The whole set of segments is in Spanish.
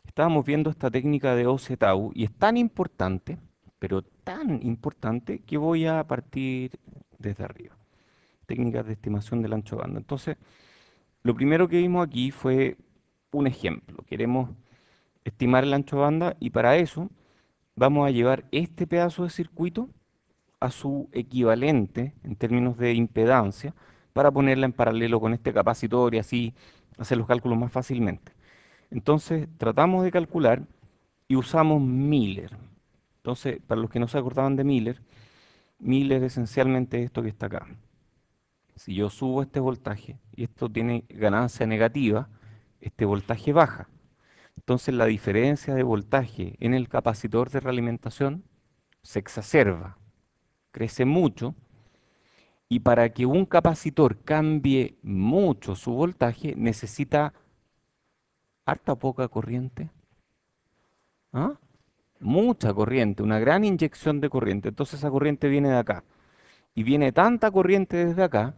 estábamos viendo esta técnica de OZ-TAU y es tan importante, pero tan importante, que voy a partir desde arriba. Técnicas de estimación del ancho de banda. Entonces, lo primero que vimos aquí fue un ejemplo. Queremos estimar el ancho de banda y para eso vamos a llevar este pedazo de circuito a su equivalente en términos de impedancia para ponerla en paralelo con este capacitor y así hacer los cálculos más fácilmente. Entonces tratamos de calcular y usamos Miller. Entonces, para los que no se acordaban de Miller, Miller esencialmente es esto que está acá. Si yo subo este voltaje y esto tiene ganancia negativa, este voltaje baja. Entonces la diferencia de voltaje en el capacitor de realimentación se exacerba, crece mucho, y para que un capacitor cambie mucho su voltaje necesita harta poca corriente. ¿Ah? Mucha corriente, una gran inyección de corriente. Entonces esa corriente viene de acá. Y viene tanta corriente desde acá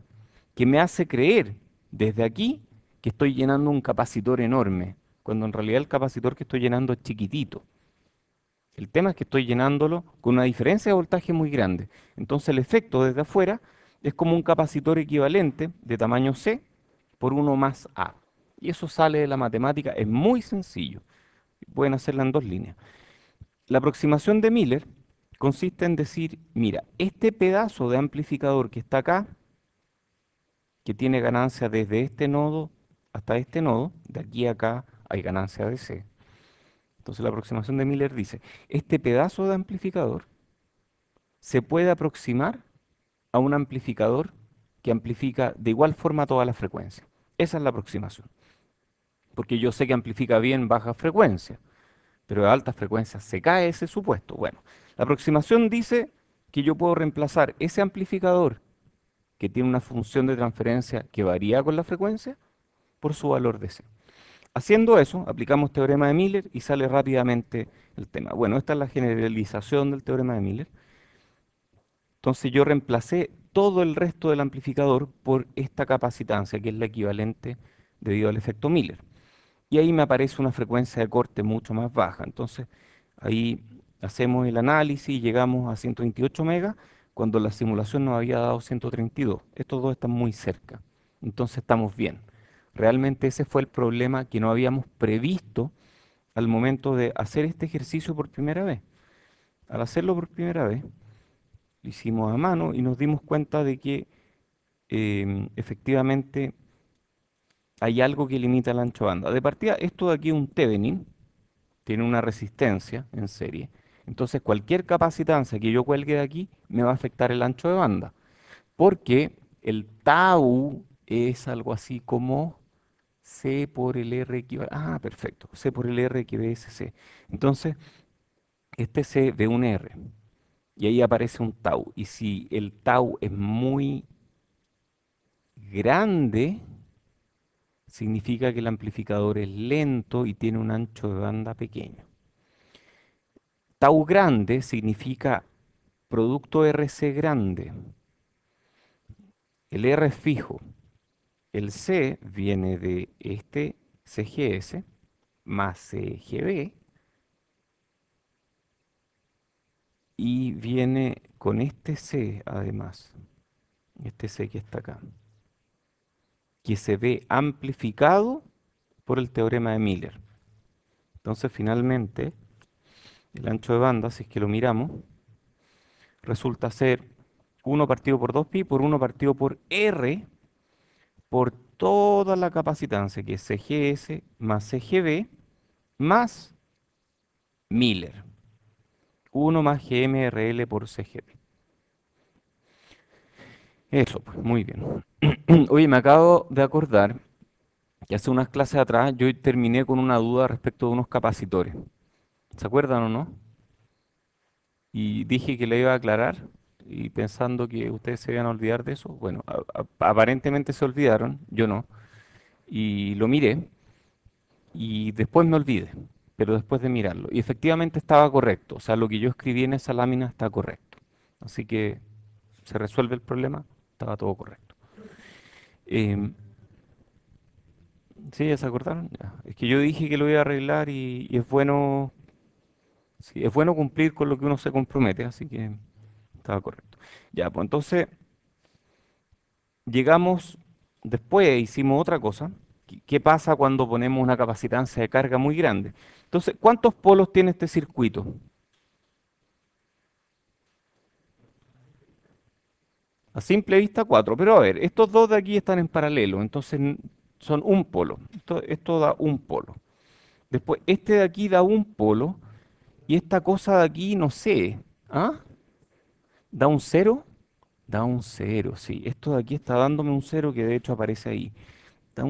que me hace creer desde aquí que estoy llenando un capacitor enorme, cuando en realidad el capacitor que estoy llenando es chiquitito. El tema es que estoy llenándolo con una diferencia de voltaje muy grande. Entonces el efecto desde afuera es como un capacitor equivalente de tamaño C por uno más A. Y eso sale de la matemática, es muy sencillo. Pueden hacerla en dos líneas. La aproximación de Miller consiste en decir, mira, este pedazo de amplificador que está acá, que tiene ganancia desde este nodo hasta este nodo, de aquí a acá hay ganancia de C. Entonces la aproximación de Miller dice, este pedazo de amplificador se puede aproximar a un amplificador que amplifica de igual forma toda la frecuencia. Esa es la aproximación. Porque yo sé que amplifica bien baja frecuencia, pero a altas frecuencias se cae ese supuesto. Bueno, la aproximación dice que yo puedo reemplazar ese amplificador que tiene una función de transferencia que varía con la frecuencia por su valor de C. Haciendo eso, aplicamos teorema de Miller y sale rápidamente el tema. Bueno, esta es la generalización del teorema de Miller. Entonces yo reemplacé todo el resto del amplificador por esta capacitancia, que es la equivalente debido al efecto Miller. Y ahí me aparece una frecuencia de corte mucho más baja. Entonces ahí hacemos el análisis y llegamos a 128 megas cuando la simulación nos había dado 132. Estos dos están muy cerca. Entonces estamos bien. Realmente ese fue el problema que no habíamos previsto al momento de hacer este ejercicio por primera vez. Al hacerlo por primera vez, lo hicimos a mano y nos dimos cuenta de que efectivamente hay algo que limita el ancho de banda. De partida, esto de aquí es un Thevenin, tiene una resistencia en serie. Entonces, cualquier capacitancia que yo cuelgue de aquí me va a afectar el ancho de banda, porque el tau es algo así como C por el R equivalente. Ah, perfecto. C por el R equivale a SC. Entonces, este C ve un R y ahí aparece un tau. Y si el tau es muy grande, significa que el amplificador es lento y tiene un ancho de banda pequeño. Tau grande significa producto RC grande. El R es fijo. El C viene de este CGS más CGB y viene con este C además, este C que está acá, que se ve amplificado por el teorema de Miller. Entonces finalmente el ancho de banda, si es que lo miramos, resulta ser 1 partido por 2pi por 1 partido por R por toda la capacitancia, que es CGS más CGB más Miller. 1 más GMRL por CGB. Eso, pues, muy bien. Oye, me acabo de acordar que hace unas clases atrás yo terminé con una duda respecto de unos capacitores. ¿Se acuerdan o no? Y dije que le iba a aclarar y pensando que ustedes se iban a olvidar de eso. Bueno, aparentemente se olvidaron, yo no. Y lo miré y después me olvidé, pero después de mirarlo. Y efectivamente estaba correcto, o sea, lo que yo escribí en esa lámina está correcto. Así que se resuelve el problema, estaba todo correcto. Em, ¿Sí? ¿Ya se acordaron? Ya. Es que yo dije que lo iba a arreglar y es bueno, sí, es bueno cumplir con lo que uno se compromete, así que estaba correcto. Ya, pues entonces llegamos, después hicimos otra cosa. ¿Qué pasa cuando ponemos una capacitancia de carga muy grande? Entonces, ¿cuántos polos tiene este circuito? A simple vista, cuatro. Pero a ver, estos dos de aquí están en paralelo, entonces son un polo. Esto da un polo. Después, este de aquí da un polo y esta cosa de aquí, no sé. ¿Ah? ¿Da un cero? Da un cero, sí. Esto de aquí está dándome un cero que de hecho aparece ahí.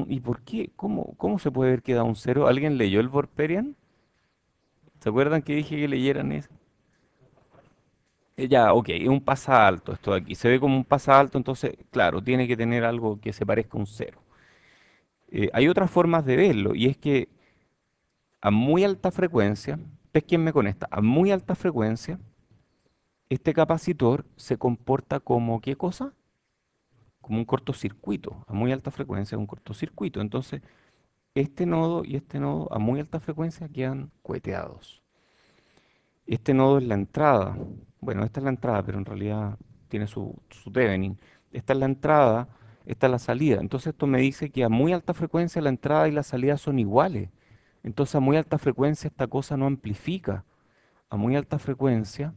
¿Y por qué? ¿Cómo se puede ver que da un cero? ¿Alguien leyó el Vorperian? ¿Se acuerdan que dije que leyeran eso? Ya, ok, es un pasalto esto de aquí. Se ve como un pasalto, entonces, claro, tiene que tener algo que se parezca a un cero. Hay otras formas de verlo, y es que a muy alta frecuencia, pesquenme con esta, a muy alta frecuencia, este capacitor se comporta como, ¿qué cosa? Como un cortocircuito. A muy alta frecuencia es un cortocircuito. Entonces, este nodo y este nodo a muy alta frecuencia quedan coheteados. Este nodo es la entrada. Bueno, esta es la entrada, pero en realidad tiene su deadening. Esta es la entrada, esta es la salida. Entonces esto me dice que a muy alta frecuencia la entrada y la salida son iguales. Entonces a muy alta frecuencia esta cosa no amplifica. A muy alta frecuencia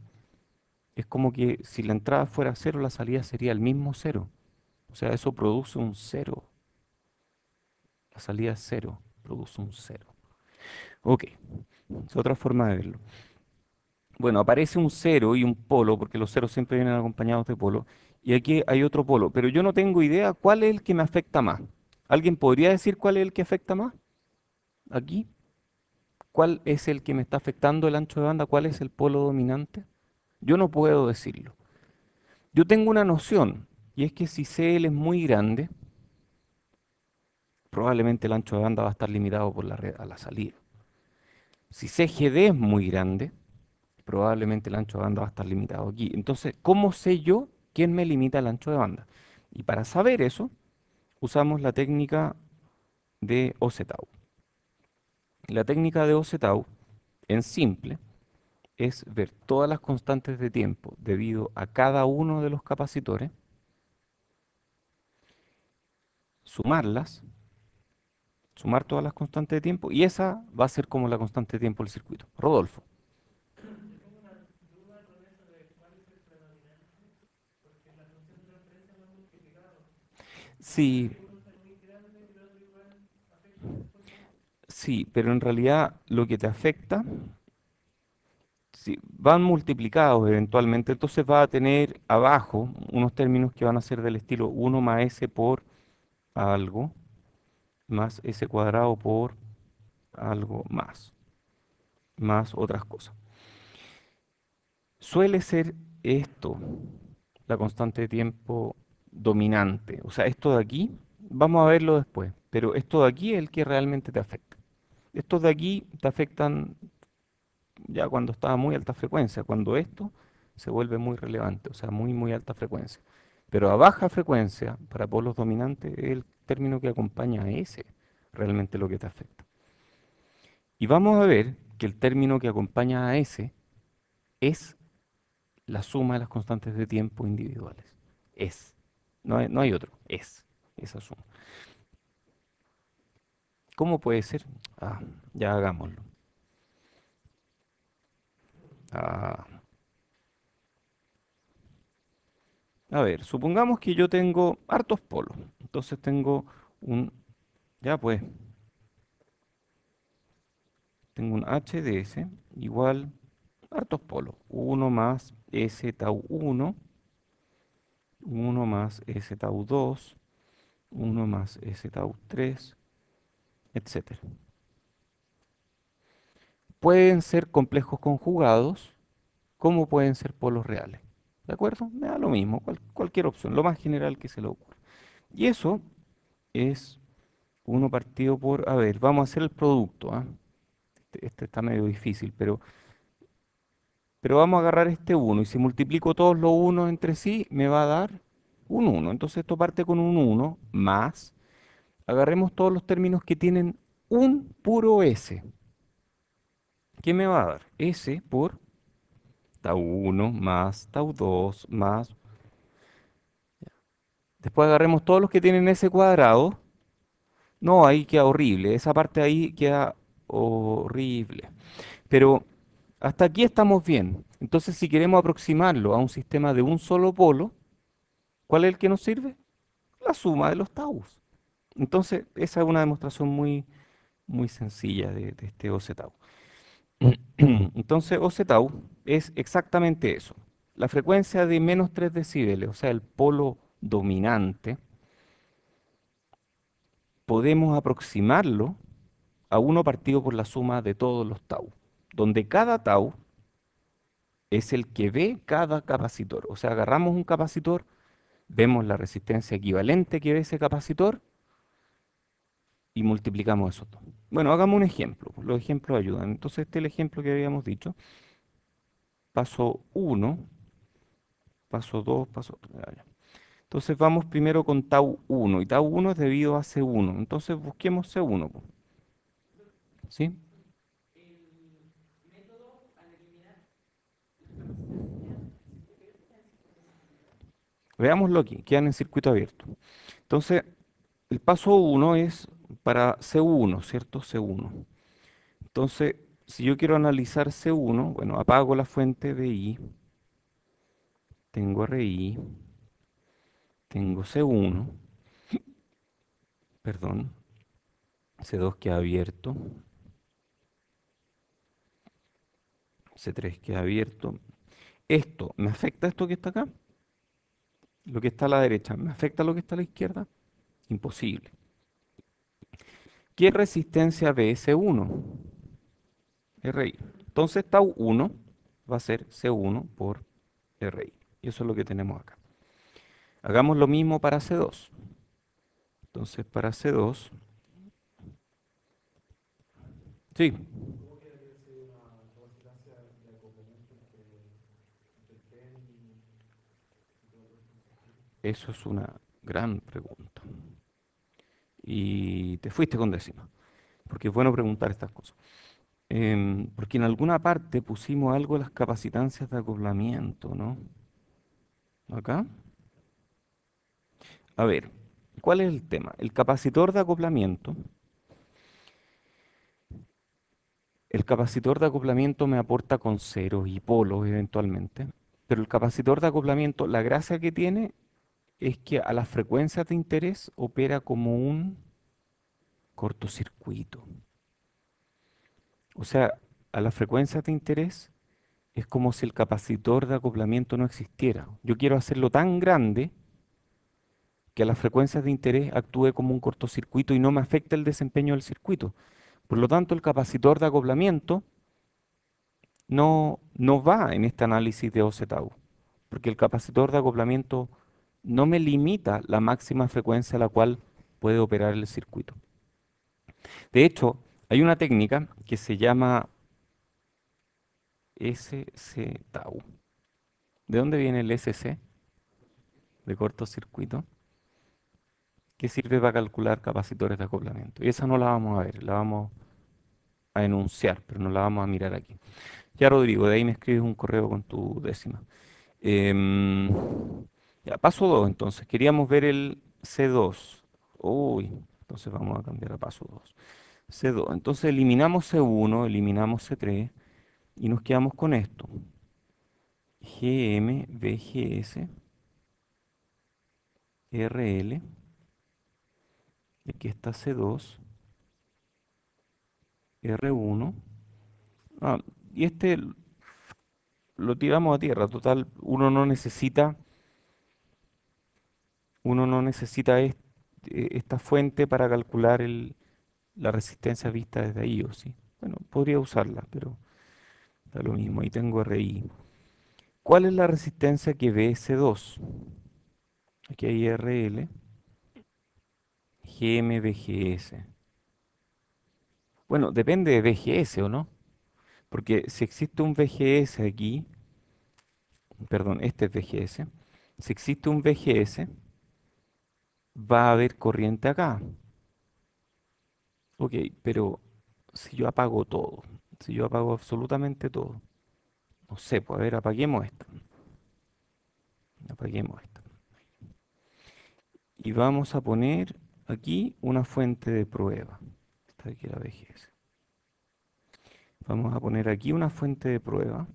es como que si la entrada fuera cero, la salida sería el mismo cero. O sea, eso produce un cero. La salida es cero, produce un cero. Ok, es otra forma de verlo. Bueno, aparece un cero y un polo, porque los ceros siempre vienen acompañados de polo, y aquí hay otro polo, pero yo no tengo idea cuál es el que me afecta más. ¿Alguien podría decir cuál es el que afecta más? Aquí, ¿cuál es el que me está afectando el ancho de banda? ¿Cuál es el polo dominante? Yo no puedo decirlo. Yo tengo una noción, y es que si CL es muy grande, probablemente el ancho de banda va a estar limitado por la red a la salida. Si CGD es muy grande, probablemente el ancho de banda va a estar limitado aquí. Entonces, ¿cómo sé yo quién me limita el ancho de banda? Y para saber eso, usamos la técnica de OZTAU. La técnica de OZTAU, en simple, es ver todas las constantes de tiempo debido a cada uno de los capacitores, sumarlas, sumar todas las constantes de tiempo, y esa va a ser como la constante de tiempo del circuito. Rodolfo. Sí, sí, pero en realidad lo que te afecta, si van multiplicados eventualmente, entonces va a tener abajo unos términos que van a ser del estilo uno más s por algo, más s cuadrado por algo más, más otras cosas. Suele ser esto la constante de tiempo dominante. O sea, esto de aquí, vamos a verlo después, pero esto de aquí es el que realmente te afecta. Estos de aquí te afectan ya cuando está a muy alta frecuencia, cuando esto se vuelve muy relevante, o sea, muy alta frecuencia. Pero a baja frecuencia, para polos dominantes, es el término que acompaña a ese realmente lo que te afecta. Y vamos a ver que el término que acompaña a ese es la suma de las constantes de tiempo individuales. Es. No hay otro. Es esa suma. ¿Cómo puede ser? Ah, ya hagámoslo. Ah, a ver, supongamos que yo tengo hartos polos. Entonces tengo un, ya pues, tengo un HDS igual hartos polos. Uno más S tau 1, uno más S tau 2, uno más S tau 3, etcétera. Pueden ser complejos conjugados como pueden ser polos reales. ¿De acuerdo? Me da lo mismo, cualquier opción, lo más general que se le ocurra. Y eso es uno partido por, a ver, vamos a hacer el producto, ¿ah? Este está medio difícil, pero vamos a agarrar este uno y si multiplico todos los unos entre sí, me va a dar un uno. Entonces esto parte con un uno más. Agarremos todos los términos que tienen un puro S. ¿Qué me va a dar? S por tau 1 más tau 2 más... Después agarremos todos los que tienen S cuadrado. No, ahí queda horrible. Esa parte ahí queda horrible. Pero hasta aquí estamos bien. Entonces, si queremos aproximarlo a un sistema de un solo polo, ¿cuál es el que nos sirve? La suma de los taus. Entonces, esa es una demostración muy sencilla de este OC tau. Entonces, OC tau es exactamente eso. La frecuencia de menos 3 decibeles, o sea, el polo dominante, podemos aproximarlo a uno partido por la suma de todos los tau, donde cada tau es el que ve cada capacitor. O sea, agarramos un capacitor, vemos la resistencia equivalente que ve ese capacitor y multiplicamos esos dos. Bueno, hagamos un ejemplo. Los ejemplos ayudan. Entonces, este es el ejemplo que habíamos dicho. Paso uno, paso 2, paso 3. Entonces vamos primero con tau 1 y tau 1 es debido a C1. Entonces busquemos C1, po, ¿sí? Veámoslo aquí, quedan en circuito abierto. Entonces, el paso uno es para C1, ¿cierto? C1. Entonces, si yo quiero analizar C1, bueno, apago la fuente de I, tengo RI, tengo C1, perdón, C2 queda abierto, C3 queda abierto. ¿Esto me afecta esto que está acá? Lo que está a la derecha, ¿me afecta lo que está a la izquierda? Imposible. ¿Qué resistencia ve C1? RI. Entonces tau 1 va a ser C1 por RI. Y eso es lo que tenemos acá. Hagamos lo mismo para C2. Entonces para C2, sí, eso es una gran pregunta. Y te fuiste con décima, porque es bueno preguntar estas cosas. Porque en alguna parte pusimos algo de las capacitancias de acoplamiento, ¿no? Acá. A ver, ¿cuál es el tema? El capacitor de acoplamiento me aporta con ceros y polos eventualmente, pero el capacitor de acoplamiento, la gracia que tiene es que a las frecuencias de interés opera como un cortocircuito. O sea, a las frecuencias de interés es como si el capacitor de acoplamiento no existiera. Yo quiero hacerlo tan grande que a las frecuencias de interés actúe como un cortocircuito y no me afecte el desempeño del circuito. Por lo tanto, el capacitor de acoplamiento no va en este análisis de OZU, porque el capacitor de acoplamiento no me limita la máxima frecuencia a la cual puede operar el circuito. De hecho, hay una técnica que se llama SC-Tau. ¿De dónde viene el SC? De cortocircuito, que sirve para calcular capacitores de acoplamiento. Y esa no la vamos a ver, la vamos a enunciar, pero no la vamos a mirar aquí. Ya, Rodrigo, de ahí me escribes un correo con tu décima. Em, ya, paso 2, entonces. Queríamos ver el C2. Uy, entonces vamos a cambiar a paso 2. C2. Entonces eliminamos C1, eliminamos C3 y nos quedamos con esto. GM, VGS, RL. Y aquí está C2, R1. Ah, y este lo tiramos a tierra. Total, uno no necesita esta fuente para calcular la resistencia vista desde ahí, ¿o sí? Bueno, podría usarla, pero da lo mismo. Ahí tengo RI. ¿Cuál es la resistencia que ve S2? Aquí hay RL, GM, VGS. Bueno, depende de VGS, ¿o no? Porque si existe un VGS aquí, perdón, este es VGS. Si existe un VGS, va a haber corriente acá. Ok, pero si yo apago todo, si yo apago absolutamente todo, no sé, pues a ver, apaguemos esto. Y vamos a poner aquí una fuente de prueba. Esta aquí la VGS. Vamos a poner aquí una fuente de prueba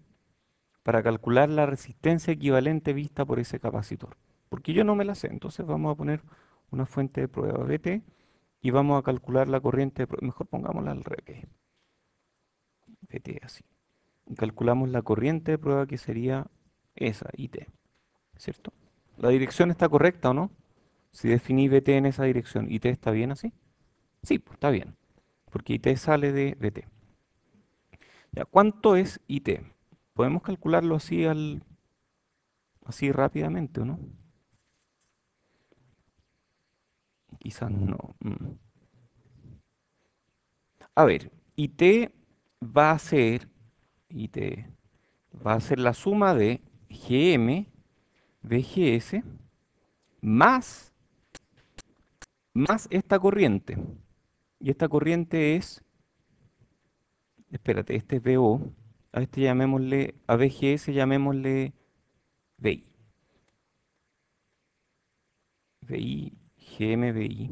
para calcular la resistencia equivalente vista por ese capacitor. Porque yo no me la sé, entonces vamos a poner una fuente de prueba VT y vamos a calcular la corriente de prueba. Mejor pongámosla al revés, VT así. Y calculamos la corriente de prueba que sería esa, IT, ¿cierto? ¿La dirección está correcta o no? Si definí VT en esa dirección, ¿IT está bien así? Sí, pues está bien, porque IT sale de VT. Ya, ¿cuánto es IT? Podemos calcularlo así así rápidamente, ¿o no? Quizás no. A ver, IT va a ser, IT va a ser la suma de GM, VGS, más, más esta corriente. Y esta corriente es, espérate, este es VO, a este llamémosle, a VGS llamémosle VI. VI, GM, VI.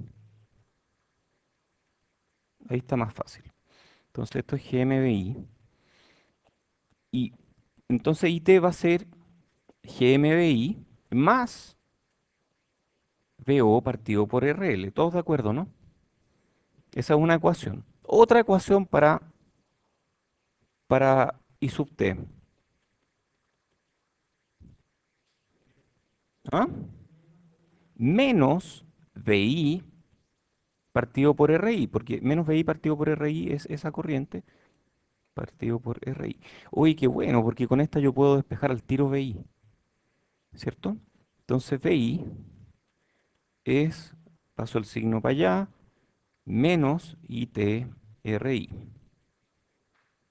Ahí está más fácil. Entonces esto es GMBI. Y entonces IT va a ser GMBI más VO partido por RL. ¿Todos de acuerdo, no? Esa es una ecuación. Otra ecuación para I sub T. ¿Ah? Menos VI partido por RI, porque menos VI partido por RI es esa corriente partido por RI. Uy, qué bueno, porque con esta yo puedo despejar al tiro VI, ¿cierto? Entonces VI es, paso el signo para allá, menos ITRI.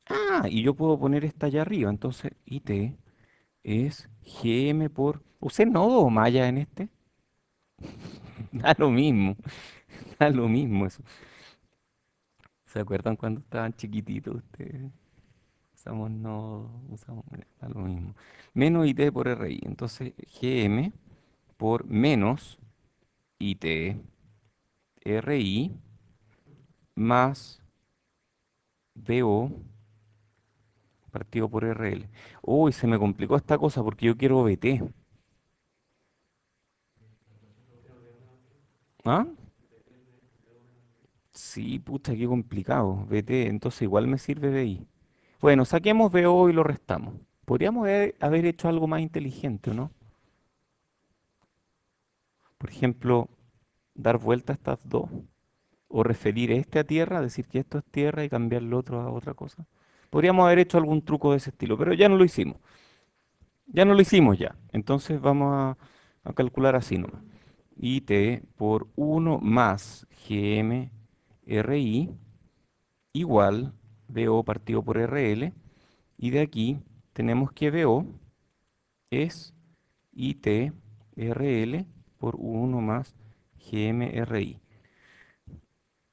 Ah, y yo puedo poner esta allá arriba, entonces IT es GM por... ¿Usé nodo o malla en este? Da lo mismo, da lo mismo eso. ¿Se acuerdan cuando estaban chiquititos ustedes? Usamos nodo, usamos... Da lo mismo. Menos IT por RI, entonces GM por menos ITRI más VO partido por RL. Uy, se me complicó esta cosa porque yo quiero VT. ¿Ah? Sí, pucha, qué complicado. VT, entonces igual me sirve VI. Bueno, saquemos VO y lo restamos. Podríamos haber hecho algo más inteligente, ¿o no? Por ejemplo, dar vuelta a estas dos. O referir este a tierra, decir que esto es tierra y cambiar lo otro a otra cosa. Podríamos haber hecho algún truco de ese estilo, pero ya no lo hicimos. Ya no lo hicimos ya. Entonces vamos a calcular así nomás. IT por uno más GM RI igual VO partido por RL. Y de aquí tenemos que VO es IT RL por uno más GM RI.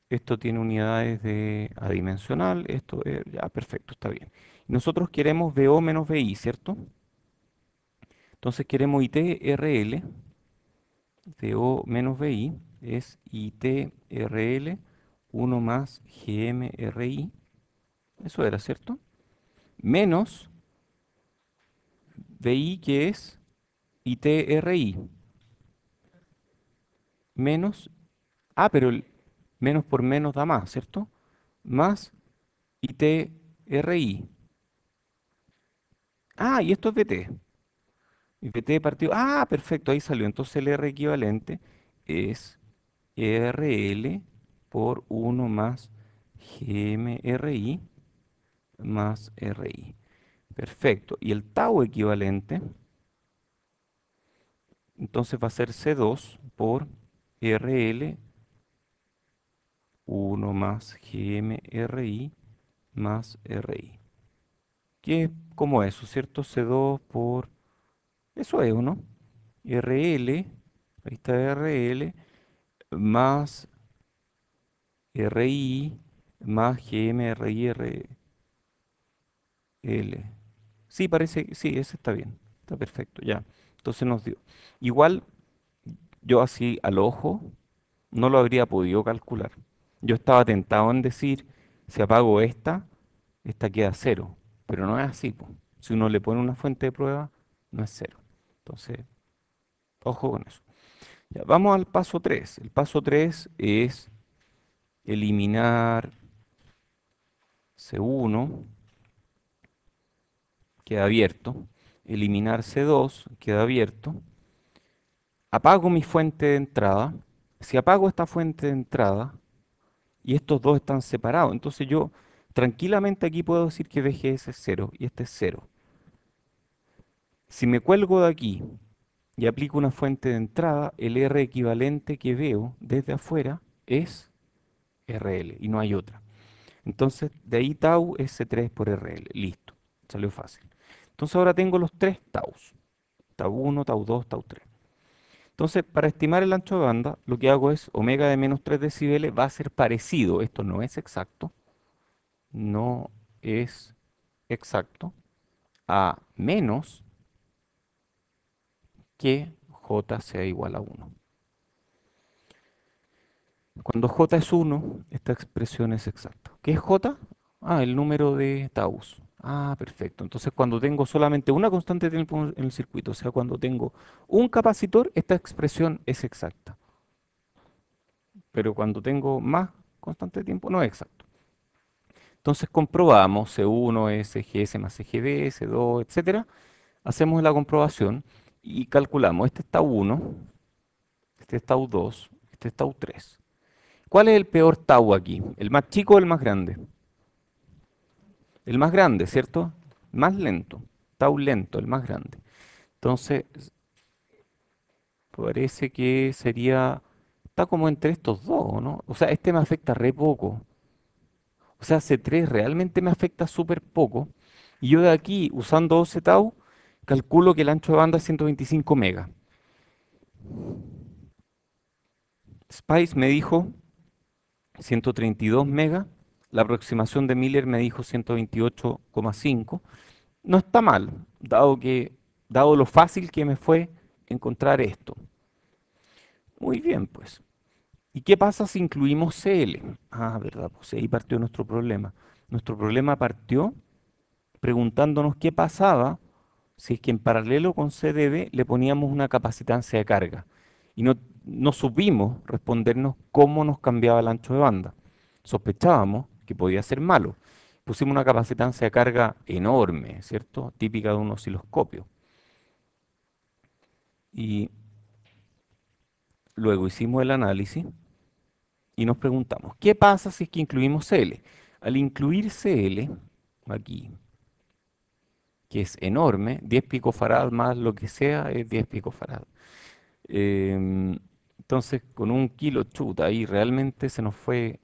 Esto tiene unidades de adimensional. Esto es, ya, perfecto, está bien. Nosotros queremos VO menos VI, ¿cierto? Entonces queremos IT RL. VO menos VI es IT RL 1 más GM RI. Eso era, ¿cierto? Menos VI que es IT RI. Menos, pero el menos por menos da más, ¿cierto? Más IT RI. Ah, y esto es VT. Y VT partido. Ah, perfecto, ahí salió. Entonces el R equivalente es RL por uno más GMRI más RI. Perfecto. Y el tau equivalente, entonces va a ser C2 por RL 1 más GMRI más RI. Que es como eso, ¿cierto? C2 por... Eso es, ¿o no? RL, ahí está RL, más RI más GM RI RL. Sí, parece, sí, ese está bien. Está perfecto, ya. Entonces nos dio. Igual yo así al ojo no lo habría podido calcular. Yo estaba tentado en decir, si apago esta queda cero. Pero no es así, po. Si uno le pone una fuente de prueba, no es cero. Entonces, ojo con eso. Ya, vamos al paso 3. El paso 3 es eliminar C1, queda abierto. Eliminar C2, queda abierto. Apago mi fuente de entrada. Si apago esta fuente de entrada y estos dos están separados, entonces yo tranquilamente aquí puedo decir que VGS es cero y este es cero. Si me cuelgo de aquí y aplico una fuente de entrada, el R equivalente que veo desde afuera es RL y no hay otra. Entonces, de ahí tau es C3 por RL. Listo. Salió fácil. Entonces ahora tengo los tres taus. Tau 1, tau 2, tau 3. Entonces, para estimar el ancho de banda, lo que hago es omega de menos 3 decibeles va a ser parecido. Esto no es exacto. No es exacto. A menos que J sea igual a 1. Cuando J es 1, esta expresión es exacta. ¿Qué es J? Ah, el número de taus. Ah, perfecto. Entonces, cuando tengo solamente una constante de tiempo en el circuito, o sea, cuando tengo un capacitor, esta expresión es exacta. Pero cuando tengo más constante de tiempo, no es exacto. Entonces, comprobamos C1 es CGS más CGD, C2, etcétera. Hacemos la comprobación y calculamos. Este es tau 1, este es tau 2, este es tau 3. ¿Cuál es el peor tau aquí? ¿El más chico o el más grande? El más grande, ¿cierto? Más lento. Tau lento, el más grande. Entonces, parece que sería... Está como entre estos dos, ¿no? O sea, este me afecta re poco. O sea, C3 realmente me afecta súper poco. Y yo de aquí, usando 12 tau, calculo que el ancho de banda es 125 megas. Spice me dijo 132 megas. La aproximación de Miller me dijo 128,5. No está mal, dado lo fácil que me fue encontrar esto. Muy bien, pues. ¿Y qué pasa si incluimos CL? Ah, verdad, pues ahí partió nuestro problema. Nuestro problema partió preguntándonos qué pasaba si es que en paralelo con CDB le poníamos una capacitancia de carga. Y no supimos respondernos cómo nos cambiaba el ancho de banda. Sospechábamos que podía ser malo. Pusimos una capacitancia de carga enorme, ¿cierto? Típica de un osciloscopio. Y luego hicimos el análisis y nos preguntamos, ¿qué pasa si es que incluimos CL? Al incluir CL, aquí, que es enorme, 10 picofarad más lo que sea es 10 picofarad. Entonces, con un kilo chuta, ahí realmente se nos fue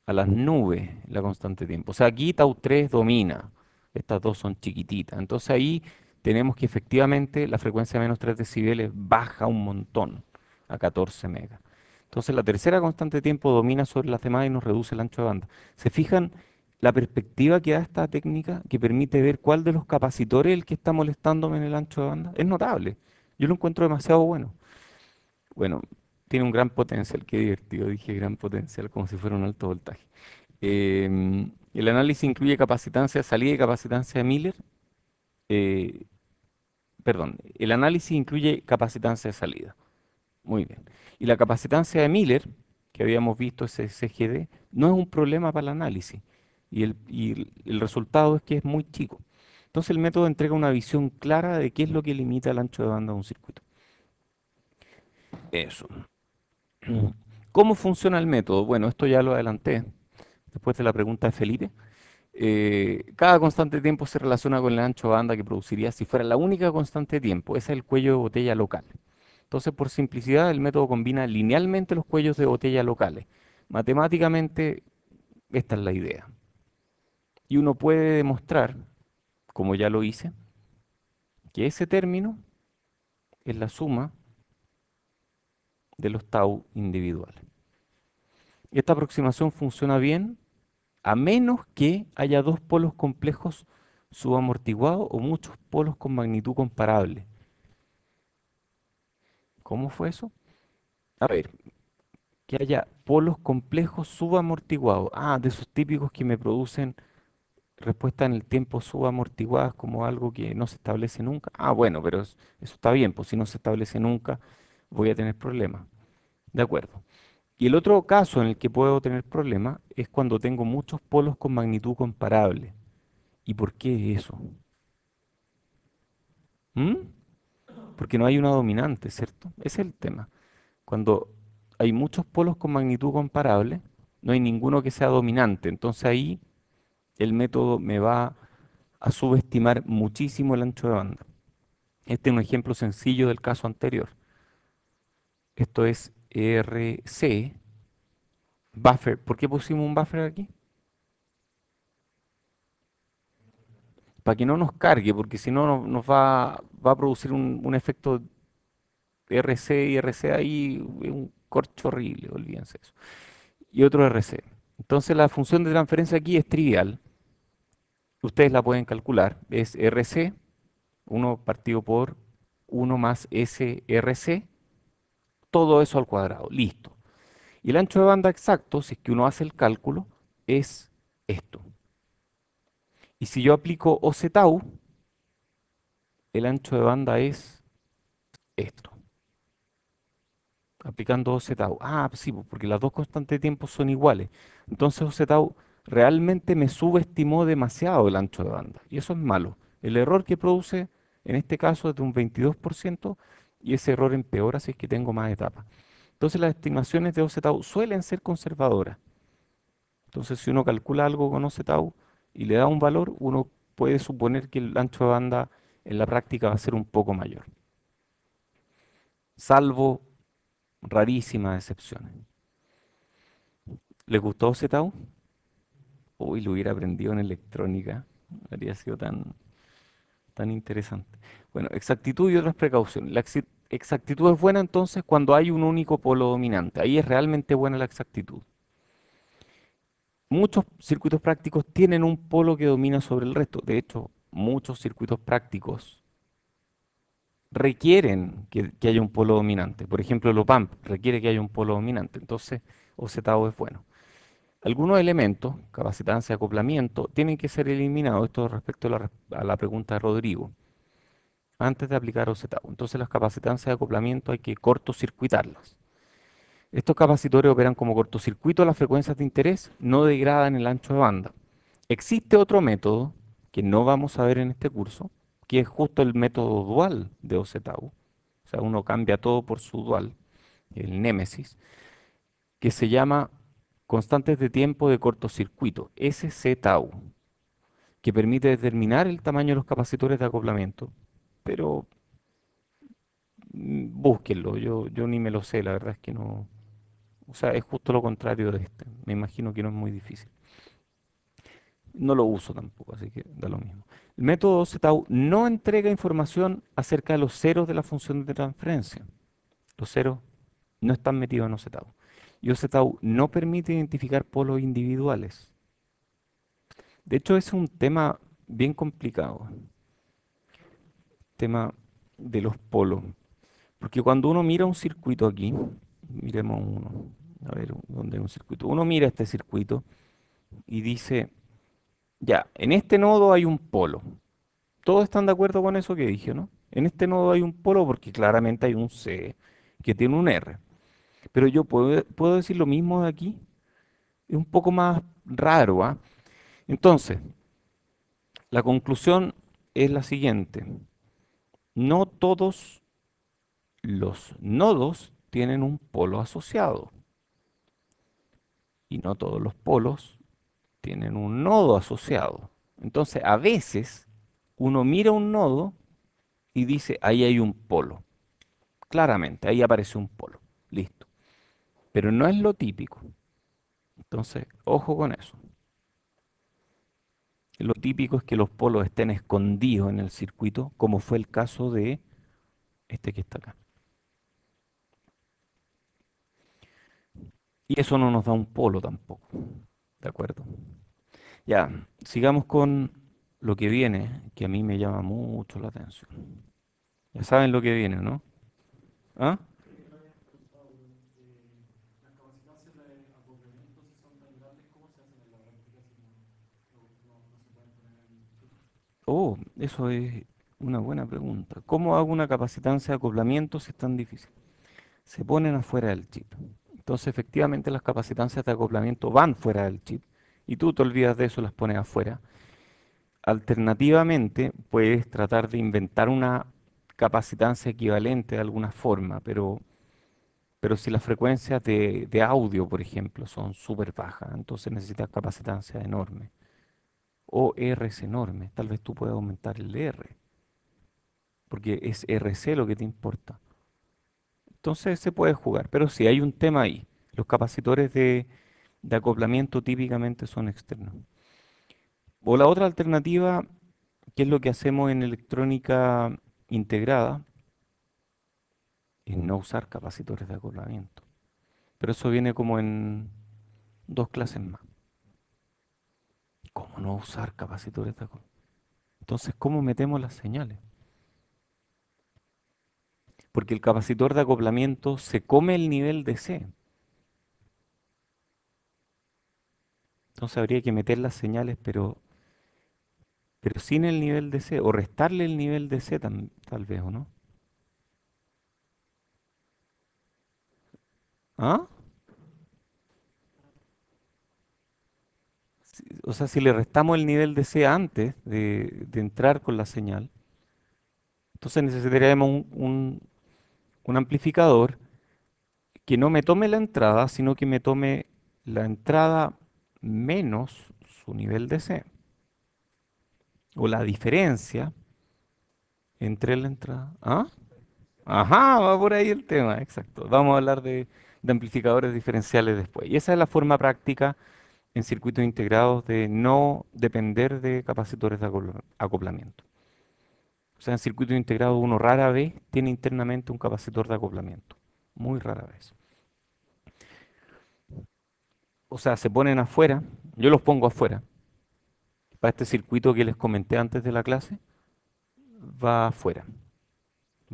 a las nubes la constante de tiempo. O sea, aquí Tau 3 domina, estas dos son chiquititas. Entonces ahí tenemos que efectivamente la frecuencia de menos 3 decibeles baja un montón, a 14 megas. Entonces la tercera constante de tiempo domina sobre las demás y nos reduce el ancho de banda. ¿Se fijan la perspectiva que da esta técnica que permite ver cuál de los capacitores es el que está molestándome en el ancho de banda? Es notable. Yo lo encuentro demasiado bueno. Bueno, tiene un gran potencial, qué divertido, dije gran potencial como si fuera un alto voltaje. El análisis incluye capacitancia de salida y capacitancia de Miller. eh, Perdón, el análisis incluye capacitancia de salida. Muy bien. Y la capacitancia de Miller, que habíamos visto ese CGD, no es un problema para el análisis. Y el resultado es que es muy chico. Entonces el método entrega una visión clara de qué es lo que limita el ancho de banda de un circuito. Eso. ¿Cómo funciona el método? Bueno, esto ya lo adelanté después de la pregunta de Felipe. Cada constante de tiempo se relaciona con el ancho de banda que produciría si fuera la única constante de tiempo. Ese es el cuello de botella local. Entonces, por simplicidad, el método combina linealmente los cuellos de botella locales. Matemáticamente, esta es la idea. Y uno puede demostrar, como ya lo hice, que ese término es la suma de los tau individuales. Esta aproximación funciona bien a menos que haya dos polos complejos subamortiguados o muchos polos con magnitud comparable. ¿Cómo fue eso? A ver, que haya polos complejos subamortiguados. Ah, de esos típicos que me producen respuestas en el tiempo subamortiguadas como algo que no se establece nunca. Ah, bueno, pero eso está bien, pues si no se establece nunca voy a tener problemas. De acuerdo. Y el otro caso en el que puedo tener problemas es cuando tengo muchos polos con magnitud comparable. ¿Y por qué eso? ¿Mm? Porque no hay una dominante, ¿cierto? Ese es el tema. Cuando hay muchos polos con magnitud comparable, no hay ninguno que sea dominante. Entonces ahí el método me va a subestimar muchísimo el ancho de banda. Este es un ejemplo sencillo del caso anterior. Esto es RC, buffer. ¿Por qué pusimos un buffer aquí? Para que no nos cargue, porque si no nos va a producir un efecto RC y RC ahí, un corcho horrible, olvídense eso. Y otro RC. Entonces la función de transferencia aquí es trivial. Ustedes la pueden calcular. Es RC, 1 partido por 1 más SRC, todo eso al cuadrado. Listo. Y el ancho de banda exacto, si es que uno hace el cálculo, es esto. Y si yo aplico OZ-tau, el ancho de banda es esto. Aplicando OZ-tau. Ah, sí, pues, porque las dos constantes de tiempo son iguales. Entonces OZ-tau realmente me subestimó demasiado el ancho de banda. Y eso es malo. El error que produce en este caso es de un 22% y ese error empeora si es que tengo más etapas. Entonces las estimaciones de OZ-tau suelen ser conservadoras. Entonces si uno calcula algo con OZ-tau y le da un valor, uno puede suponer que el ancho de banda en la práctica va a ser un poco mayor. Salvo rarísimas excepciones. ¿Les gustó OZ-tau? Uy, lo hubiera aprendido en electrónica. Habría sido tan interesante. Bueno, exactitud y otras precauciones. La exactitud es buena entonces cuando hay un único polo dominante. Ahí es realmente buena la exactitud. Muchos circuitos prácticos tienen un polo que domina sobre el resto. De hecho, muchos circuitos prácticos requieren que haya un polo dominante. Por ejemplo, el OPAMP requiere que haya un polo dominante. Entonces, OZTAO es bueno. Algunos elementos, capacitancia, acoplamiento, tienen que ser eliminados. Esto respecto a la pregunta de Rodrigo, antes de aplicar OZTAU. Entonces, las capacitancias de acoplamiento hay que cortocircuitarlas. Estos capacitores operan como cortocircuito a las frecuencias de interés, no degradan el ancho de banda. Existe otro método que no vamos a ver en este curso, que es justo el método dual de OZTAU. O sea, uno cambia todo por su dual, el némesis, que se llama constantes de tiempo de cortocircuito, SCTAU, que permite determinar el tamaño de los capacitores de acoplamiento. Pero búsquenlo, yo ni me lo sé, la verdad es que no. O sea, es justo lo contrario de este. Me imagino que no es muy difícil. No lo uso tampoco, así que da lo mismo. El método ZTAU no entrega información acerca de los ceros de la función de transferencia. Los ceros no están metidos en OZTAU. Y OZTAU no permite identificar polos individuales. De hecho, es un tema bien complicado, tema de los polos. Porque cuando uno mira un circuito aquí, miremos uno, a ver, ¿dónde hay un circuito? Uno mira este circuito y dice, ya, en este nodo hay un polo. Todos están de acuerdo con eso que dije, ¿no? En este nodo hay un polo porque claramente hay un C que tiene un R. Pero yo puedo decir lo mismo de aquí. Es un poco más raro, ¿ah? Entonces, la conclusión es la siguiente. No todos los nodos tienen un polo asociado. Y no todos los polos tienen un nodo asociado. Entonces, a veces uno mira un nodo y dice, ahí hay un polo. Claramente, ahí aparece un polo. Listo. Pero no es lo típico. Entonces, ojo con eso. Lo típico es que los polos estén escondidos en el circuito, como fue el caso de este que está acá. Y eso no nos da un polo tampoco. ¿De acuerdo? Ya, sigamos con lo que viene, que a mí me llama mucho la atención. Ya saben lo que viene, ¿no? ¿Ah? Oh, eso es una buena pregunta. ¿Cómo hago una capacitancia de acoplamiento si es tan difícil? Se ponen afuera del chip. Entonces, efectivamente, las capacitancias de acoplamiento van fuera del chip y tú te olvidas de eso, las pones afuera. Alternativamente, puedes tratar de inventar una capacitancia equivalente de alguna forma, pero si las frecuencias de audio, por ejemplo, son súper bajas, entonces necesitas capacitancia enorme. O Rs enorme, tal vez tú puedas aumentar el R, porque es RC lo que te importa. Entonces se puede jugar, pero sí hay un tema ahí. Los capacitores de acoplamiento típicamente son externos. O la otra alternativa, que es lo que hacemos en electrónica integrada, es no usar capacitores de acoplamiento. Pero eso viene como en dos clases más. ¿Cómo no usar capacitores de acoplamiento? Entonces, ¿cómo metemos las señales? Porque el capacitor de acoplamiento se come el nivel de C. Entonces habría que meter las señales, pero sin el nivel de C, o restarle el nivel de C tal vez, ¿o no? ¿Ah? O sea, si le restamos el nivel de C antes de entrar con la señal, entonces necesitaríamos un amplificador que no me tome la entrada, sino que me tome la entrada menos su nivel de C, o la diferencia entre la entrada. ¿Ah? Ajá, va por ahí el tema, exacto. Vamos a hablar de amplificadores diferenciales después. Y esa es la forma práctica en circuitos integrados de no depender de capacitores de acoplamiento. O sea, en circuitos integrados uno rara vez tiene internamente un capacitor de acoplamiento. Muy rara vez. O sea, se ponen afuera, yo los pongo afuera. Para este circuito que les comenté antes de la clase, va afuera.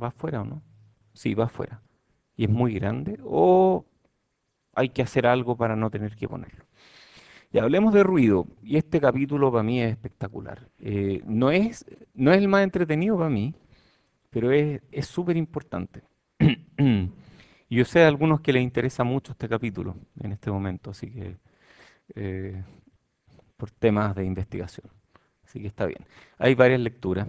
¿Va afuera o no? Sí, va afuera. Y es muy grande o hay que hacer algo para no tener que ponerlo. Y hablemos de ruido. Y este capítulo para mí es espectacular. No es el más entretenido para mí, pero es súper importante. Y yo sé de algunos que les interesa mucho este capítulo en este momento, así que eh, por temas de investigación. Así que está bien. Hay varias lecturas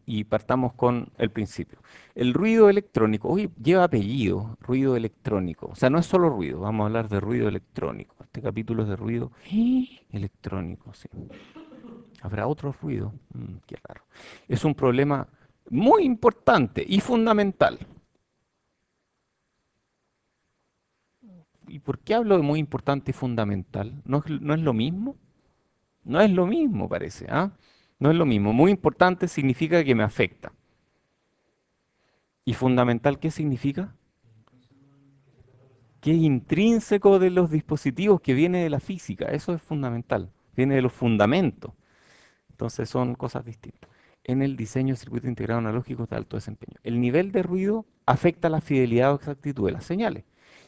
y partamos con el principio. El ruido electrónico, uy, lleva apellido, ruido electrónico. O sea, no es solo ruido, vamos a hablar de ruido electrónico. Este capítulo es de ruido electrónico, sí. ¿Habrá otro ruido? Qué raro. Es un problema muy importante y fundamental. ¿Y por qué hablo de muy importante y fundamental? ¿No es lo mismo? No es lo mismo, parece, ¿ah? No es lo mismo. Muy importante significa que me afecta. ¿Y fundamental qué significa? Que es intrínseco de los dispositivos, que viene de la física. Eso es fundamental. Viene de los fundamentos. Entonces son cosas distintas. En el diseño de circuitos integrados analógicos de alto desempeño. El nivel de ruido afecta la fidelidad o exactitud de las señales.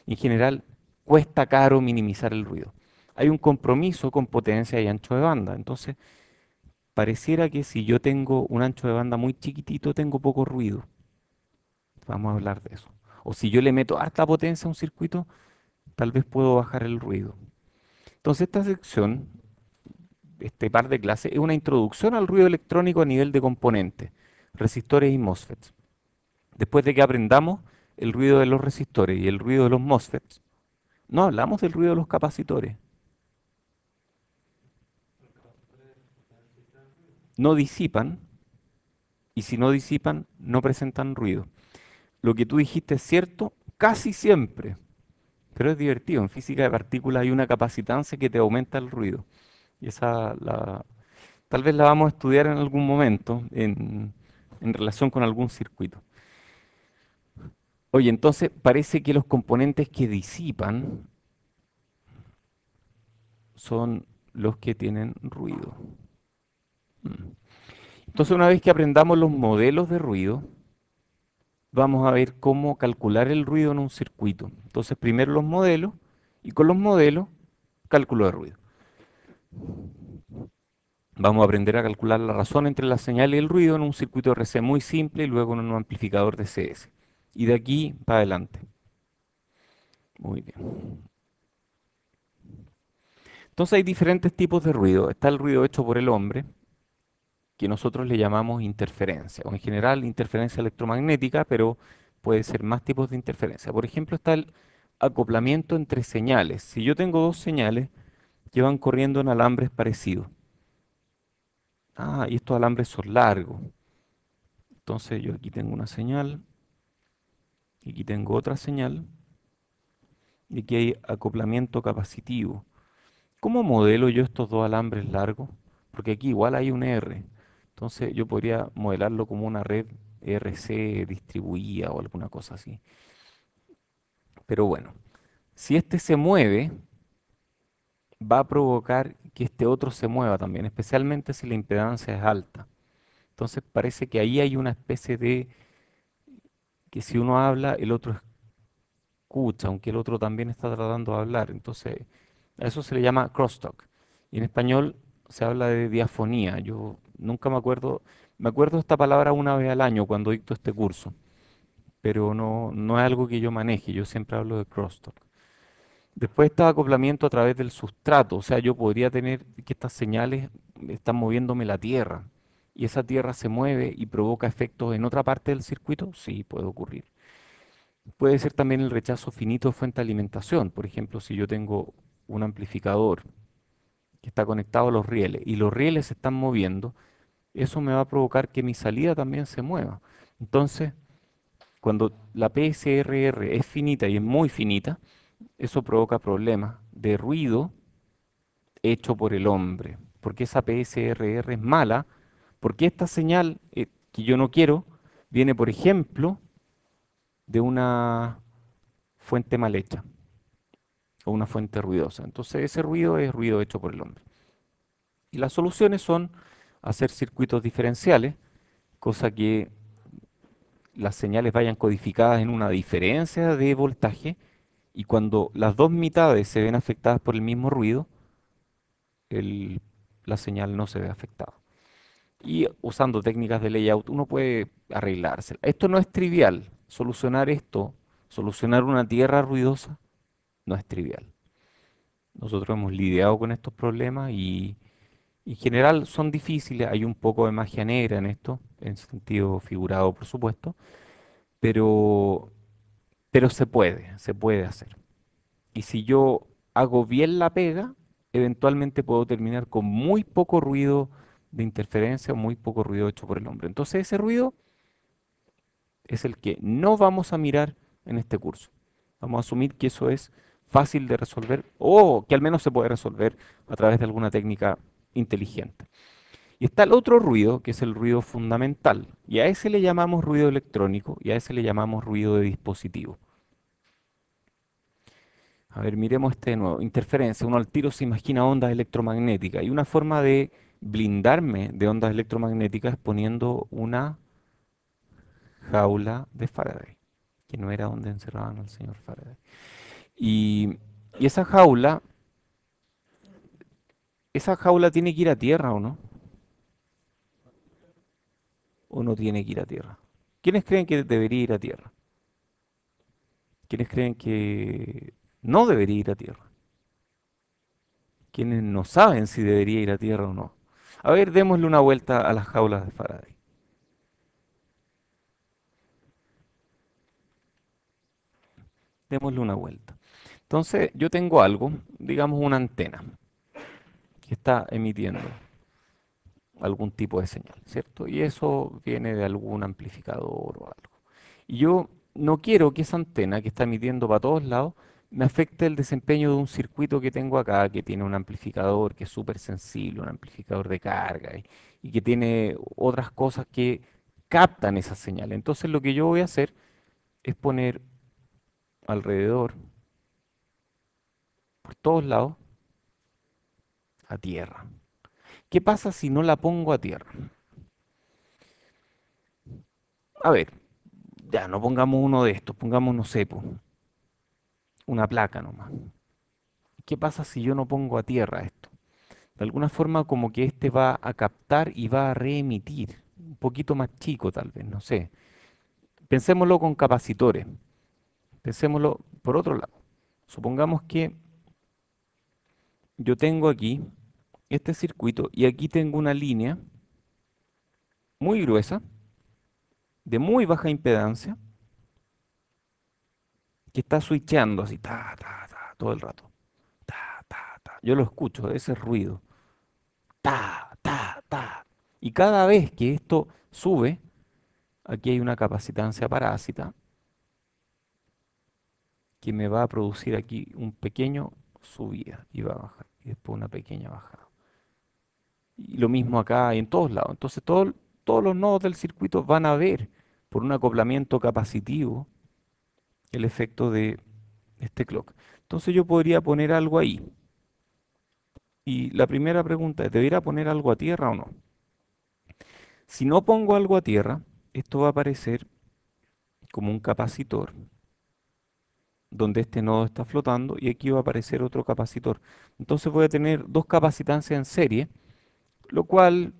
En general, cuesta caro minimizar el ruido. Hay un compromiso con potencia y ancho de banda. Entonces, pareciera que si yo tengo un ancho de banda muy chiquitito, tengo poco ruido. Vamos a hablar de eso. O si yo le meto harta potencia a un circuito, tal vez puedo bajar el ruido. Entonces, esta sección, este par de clases, es una introducción al ruido electrónico a nivel de componentes, resistores y MOSFETs. Después de que aprendamos el ruido de los resistores y el ruido de los MOSFETs, no hablamos del ruido de los capacitores. No disipan, y si no disipan, no presentan ruido. Lo que tú dijiste es cierto casi siempre, pero es divertido. En física de partículas hay una capacitancia que te aumenta el ruido. Y tal vez la vamos a estudiar en algún momento en relación con algún circuito. Oye, entonces parece que los componentes que disipan son los que tienen ruido. Mm. Entonces, una vez que aprendamos los modelos de ruido, vamos a ver cómo calcular el ruido en un circuito. Entonces, primero los modelos y con los modelos, cálculo de ruido. Vamos a aprender a calcular la razón entre la señal y el ruido en un circuito RC muy simple y luego en un amplificador de CS. Y de aquí para adelante. Muy bien. Entonces hay diferentes tipos de ruido. Está el ruido hecho por el hombre, que nosotros le llamamos interferencia, o en general interferencia electromagnética, pero puede ser más tipos de interferencia. Por ejemplo, está el acoplamiento entre señales. Si yo tengo dos señales que van corriendo en alambres parecidos, y estos alambres son largos, entonces yo aquí tengo una señal, y aquí tengo otra señal, y aquí hay acoplamiento capacitivo. ¿Cómo modelo yo estos dos alambres largos? Porque aquí igual hay un R. Entonces yo podría modelarlo como una red RC distribuida o alguna cosa así. Pero bueno, si este se mueve, va a provocar que este otro se mueva también, especialmente si la impedancia es alta. Entonces parece que ahí hay una especie de que si uno habla, el otro escucha, aunque el otro también está tratando de hablar. Entonces a eso se le llama crosstalk. Y en español se habla de diafonía. Yo nunca me acuerdo esta palabra una vez al año cuando dicto este curso, pero no es algo que yo maneje, yo siempre hablo de crosstalk. Después está acoplamiento a través del sustrato, o sea, yo podría tener que estas señales están moviéndome la Tierra y esa Tierra se mueve y provoca efectos en otra parte del circuito, sí, puede ocurrir. Puede ser también el rechazo finito de fuente de alimentación, por ejemplo, si yo tengo un amplificador que está conectado a los rieles y los rieles se están moviendo, eso me va a provocar que mi salida también se mueva. Entonces, cuando la PSRR es finita y es muy finita, eso provoca problemas de ruido hecho por el hombre, porque esa PSRR es mala, porque esta señal que yo no quiero viene, por ejemplo, de una fuente mal hecha o una fuente ruidosa. Entonces ese ruido es ruido hecho por el hombre. Y las soluciones son hacer circuitos diferenciales, cosa que las señales vayan codificadas en una diferencia de voltaje y cuando las dos mitades se ven afectadas por el mismo ruido, el- la señal no se ve afectada. Y usando técnicas de layout uno puede arreglársela. Esto no es trivial. Solucionar esto, solucionar una tierra ruidosa, no es trivial. Nosotros hemos lidiado con estos problemas y en general son difíciles. Hay un poco de magia negra en esto, en sentido figurado, por supuesto, pero, pero se puede hacer. Y si yo hago bien la pega, eventualmente puedo terminar con muy poco ruido de interferencia o muy poco ruido hecho por el hombre. Entonces ese ruido es el que no vamos a mirar en este curso. Vamos a asumir que eso es fácil de resolver o que al menos se puede resolver a través de alguna técnica inteligente. Y está el otro ruido, que es el ruido fundamental, y a ese le llamamos ruido electrónico y a ese le llamamos ruido de dispositivo. A ver, miremos este de nuevo. Interferencia. Uno al tiro se imagina ondas electromagnéticas. Y una forma de blindarme de ondas electromagnéticas es poniendo una jaula de Faraday, que no era donde encerraban al señor Faraday. Y, y esa jaula tiene que ir a tierra o no, o no tiene que ir a tierra. ¿Quiénes creen que debería ir a tierra? ¿Quiénes creen que no debería ir a tierra? ¿Quiénes no saben si debería ir a tierra o no? A ver, démosle una vuelta a las jaulas de Faraday. Démosle una vuelta. Entonces, yo tengo algo, digamos una antena, que está emitiendo algún tipo de señal, ¿cierto? Y eso viene de algún amplificador o algo. Y yo no quiero que esa antena que está emitiendo para todos lados me afecte el desempeño de un circuito que tengo acá, que tiene un amplificador que es súper sensible, un amplificador de carga y que tiene otras cosas que captan esa señal. Entonces, lo que yo voy a hacer es poner alrededor, por todos lados, a tierra. ¿Qué pasa si no la pongo a tierra? A ver, ya no pongamos uno de estos, pongamos, no sé, po, una placa nomás. ¿Qué pasa si yo no pongo a tierra esto? De alguna forma como que este va a captar y va a reemitir, un poquito más chico tal vez, no sé. Pensémoslo con capacitores, pensémoslo por otro lado. Supongamos que yo tengo aquí este circuito y aquí tengo una línea muy gruesa, de muy baja impedancia, que está switchando así, todo el rato. Yo lo escucho, ese ruido, ta. Y cada vez que esto sube, aquí hay una capacitancia parásita que me va a producir aquí un pequeño subida y va a bajar, y después una pequeña bajada. Y lo mismo acá y en todos lados. Entonces todos los nodos del circuito van a ver por un acoplamiento capacitivo el efecto de este clock. Entonces yo podría poner algo ahí. Y la primera pregunta es, ¿debería poner algo a tierra o no? Si no pongo algo a tierra, esto va a aparecer como un capacitor, donde este nodo está flotando y aquí va a aparecer otro capacitor. Entonces voy a tener dos capacitancias en serie, lo cual,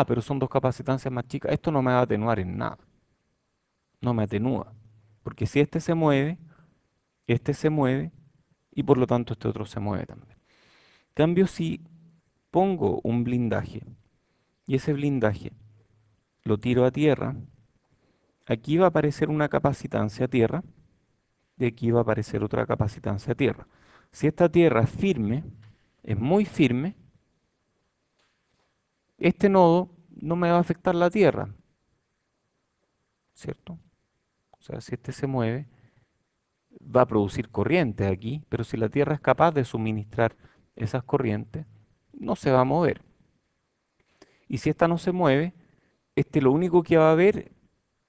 pero son dos capacitancias más chicas. Esto no me va a atenuar en nada, no me atenúa, porque si este se mueve y por lo tanto este otro se mueve también. En cambio, si pongo un blindaje y ese blindaje lo tiro a tierra, aquí va a aparecer una capacitancia a tierra y aquí va a aparecer otra capacitancia a tierra. Si esta tierra es firme, es muy firme, este nodo no me va a afectar la tierra, ¿cierto? O sea, si este se mueve, va a producir corrientes aquí, pero si la tierra es capaz de suministrar esas corrientes, no se va a mover. Y si esta no se mueve, este lo único que va a haber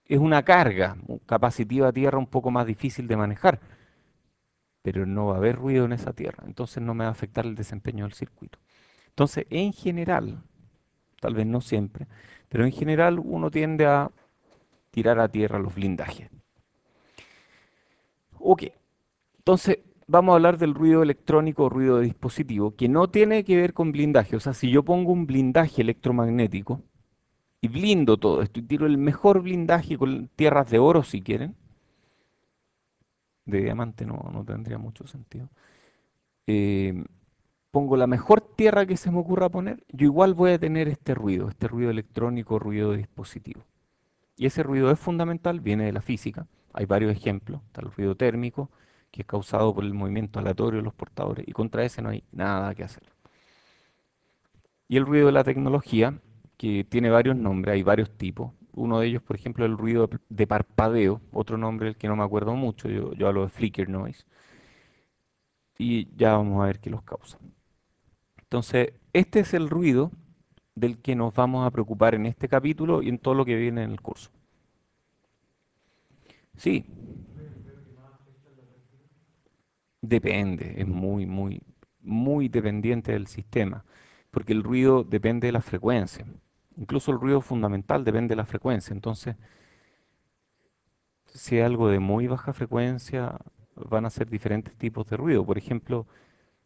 es una carga capacitiva a tierra un poco más difícil de manejar, pero no va a haber ruido en esa tierra, entonces no me va a afectar el desempeño del circuito. Entonces, en general, tal vez no siempre, pero en general uno tiende a tirar a tierra los blindajes. Ok, entonces vamos a hablar del ruido electrónico o ruido de dispositivo, que no tiene que ver con blindaje. O sea, si yo pongo un blindaje electromagnético y blindo todo esto y tiro el mejor blindaje con tierras de oro si quieren, de diamante no tendría mucho sentido. eh, Pongo la mejor tierra que se me ocurra poner, yo igual voy a tener este ruido electrónico, ruido de dispositivo. Y ese ruido es fundamental, viene de la física. Hay varios ejemplos. Está el ruido térmico, que es causado por el movimiento aleatorio de los portadores, y contra ese no hay nada que hacer. Y el ruido de la tecnología, que tiene varios nombres, hay varios tipos. Uno de ellos, por ejemplo, el ruido de parpadeo, otro nombre del que no me acuerdo mucho, yo hablo de flicker noise, y ya vamos a ver qué los causa. Entonces, este es el ruido del que nos vamos a preocupar en este capítulo y en todo lo que viene en el curso. Sí, depende, es muy dependiente del sistema, porque el ruido depende de la frecuencia. Incluso el ruido fundamental depende de la frecuencia. Entonces, si es algo de muy baja frecuencia, van a ser diferentes tipos de ruido. Por ejemplo,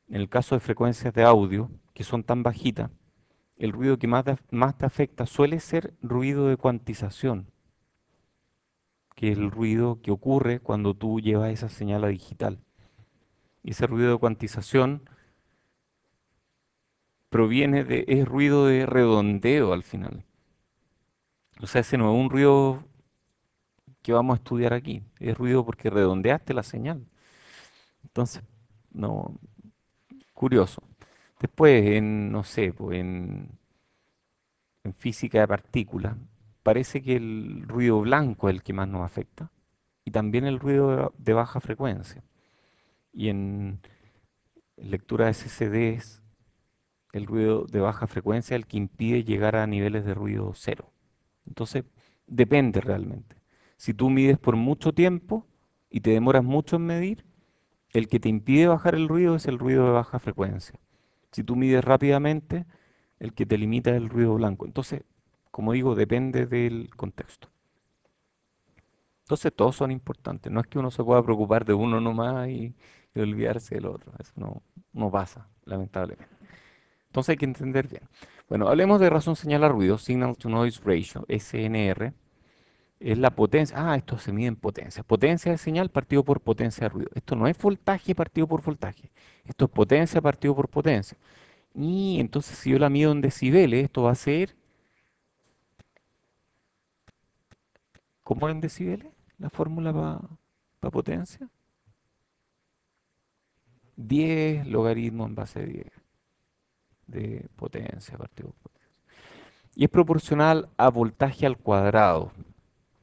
en el caso de frecuencias de audio, que son tan bajitas, el ruido que más te afecta suele ser ruido de cuantización, que es el ruido que ocurre cuando tú llevas esa señal a digital. Y ese ruido de cuantización es ruido de redondeo al final. O sea, ese no es un ruido que vamos a estudiar aquí, es ruido porque redondeaste la señal. Entonces, no, curioso. Después, no sé, pues en física de partículas, parece que el ruido blanco es el que más nos afecta y también el ruido de baja frecuencia. Y en lectura de CCDs, el ruido de baja frecuencia es el que impide llegar a niveles de ruido cero. Entonces, depende realmente. Si tú mides por mucho tiempo y te demoras mucho en medir, el que te impide bajar el ruido es el ruido de baja frecuencia. Si tú mides rápidamente, el que te limita es el ruido blanco. Entonces, como digo, depende del contexto. Entonces, todos son importantes. No es que uno se pueda preocupar de uno nomás y olvidarse del otro. Eso no pasa, lamentablemente. Entonces hay que entender bien. Bueno, hablemos de razón señal a ruido, Signal to Noise Ratio, SNR. Es la potencia. Ah, esto se mide en potencia. Potencia de señal partido por potencia de ruido. Esto no es voltaje partido por voltaje. Esto es potencia partido por potencia. Y entonces si yo la mido en decibeles, esto va a ser, ¿cómo en decibeles? La fórmula para potencia. 10 logaritmos en base de 10 de potencia partido por potencia. Y es proporcional a voltaje al cuadrado.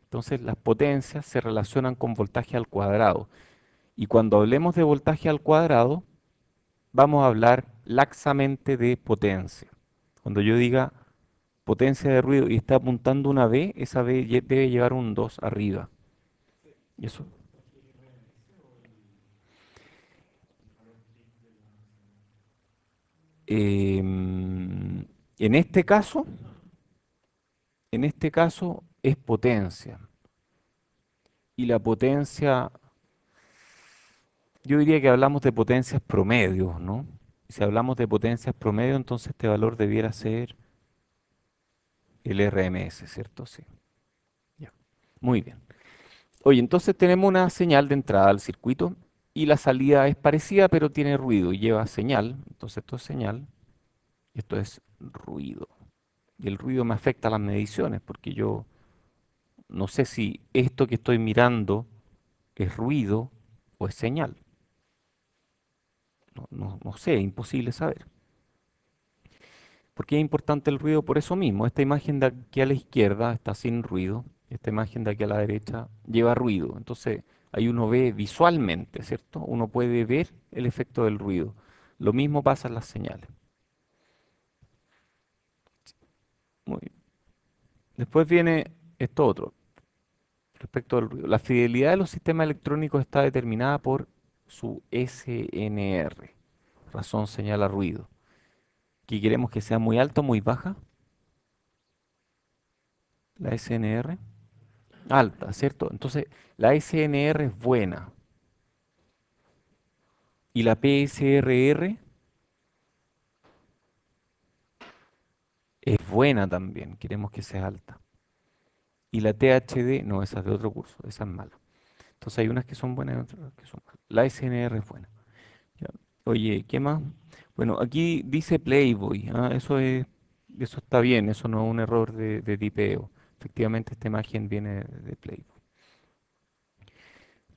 Entonces las potencias se relacionan con voltaje al cuadrado. Y cuando hablemos de voltaje al cuadrado, vamos a hablar laxamente de potencia. Cuando yo diga potencia de ruido y está apuntando una B, esa B debe llevar un 2 arriba. ¿Y eso? En este caso, es potencia. Y la potencia, yo diría que hablamos de potencias promedios, ¿no? Si hablamos de potencias promedio, entonces este valor debiera ser el RMS, ¿cierto? Sí. Ya. Muy bien. Oye, entonces tenemos una señal de entrada al circuito y la salida es parecida, pero tiene ruido y lleva señal. Entonces esto es señal y esto es ruido. Y el ruido me afecta a las mediciones porque yo no sé si esto que estoy mirando es ruido o es señal. No sé, es imposible saber. ¿Por qué es importante el ruido? Por eso mismo. Esta imagen de aquí a la izquierda está sin ruido. Esta imagen de aquí a la derecha lleva ruido. Entonces, ahí uno ve visualmente, ¿cierto? Uno puede ver el efecto del ruido. Lo mismo pasa en las señales. Muy bien. Después viene esto otro, respecto al ruido. La fidelidad de los sistemas electrónicos está determinada por su SNR, razón, señal a ruido. ¿Qué queremos que sea muy alta o muy baja? La SNR. Alta, ¿cierto? Entonces, la SNR es buena y la PSRR es buena también, queremos que sea alta. Y la THD, no, esa es de otro curso, esa es mala. Entonces hay unas que son buenas y otras que son malas. La SNR es buena. Ya. Oye, ¿qué más? Bueno, aquí dice Playboy, eso está bien, eso no es un error de tipeo. Efectivamente, esta imagen viene de Playboy.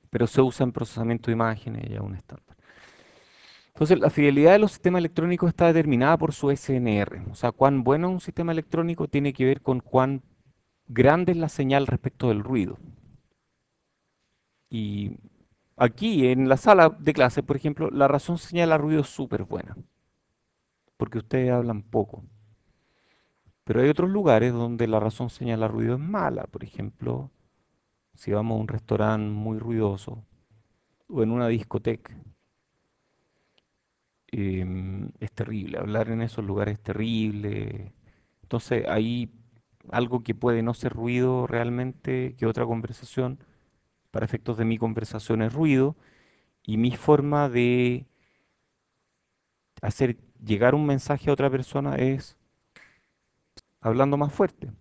Pero se usa en procesamiento de imágenes, ya un estándar. Entonces, la fidelidad de los sistemas electrónicos está determinada por su SNR. O sea, cuán bueno es un sistema electrónico tiene que ver con cuán grande es la señal respecto del ruido. Y aquí, en la sala de clase, por ejemplo, la razón señal a ruido es súper buena, porque ustedes hablan poco. Pero hay otros lugares donde la razón señal a ruido es mala. Por ejemplo, si vamos a un restaurante muy ruidoso o en una discoteca. Es terrible, hablar en esos lugares es terrible. Entonces, ahí algo que puede no ser ruido realmente que otra conversación, para efectos de mi conversación es ruido, y mi forma de hacer llegar un mensaje a otra persona es hablando más fuerte,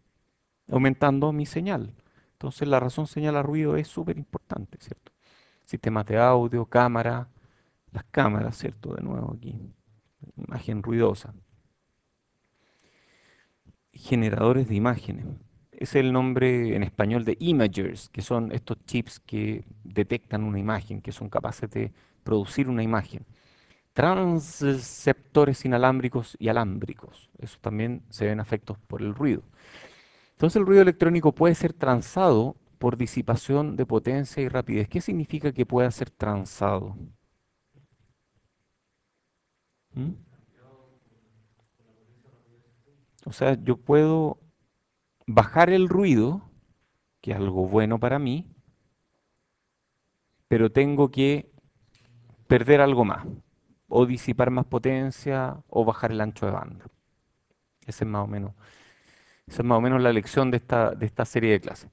aumentando mi señal. Entonces, la razón señal a ruido es súper importante, ¿cierto? Sistemas de audio, cámara, las cámaras, ¿cierto? De nuevo aquí, imagen ruidosa. Generadores de imágenes. Es el nombre en español de imagers, que son estos chips que detectan una imagen, que son capaces de producir una imagen. Transceptores inalámbricos y alámbricos. Eso también se ven afectados por el ruido. Entonces el ruido electrónico puede ser transado por disipación de potencia y rapidez. ¿Qué significa que pueda ser transado? ¿Mm? O sea, yo puedo bajar el ruido que es algo bueno para mí, pero tengo que perder algo más, o disipar más potencia, o bajar el ancho de banda. Ese es más o menos, esa es más o menos la lección de esta serie de clases.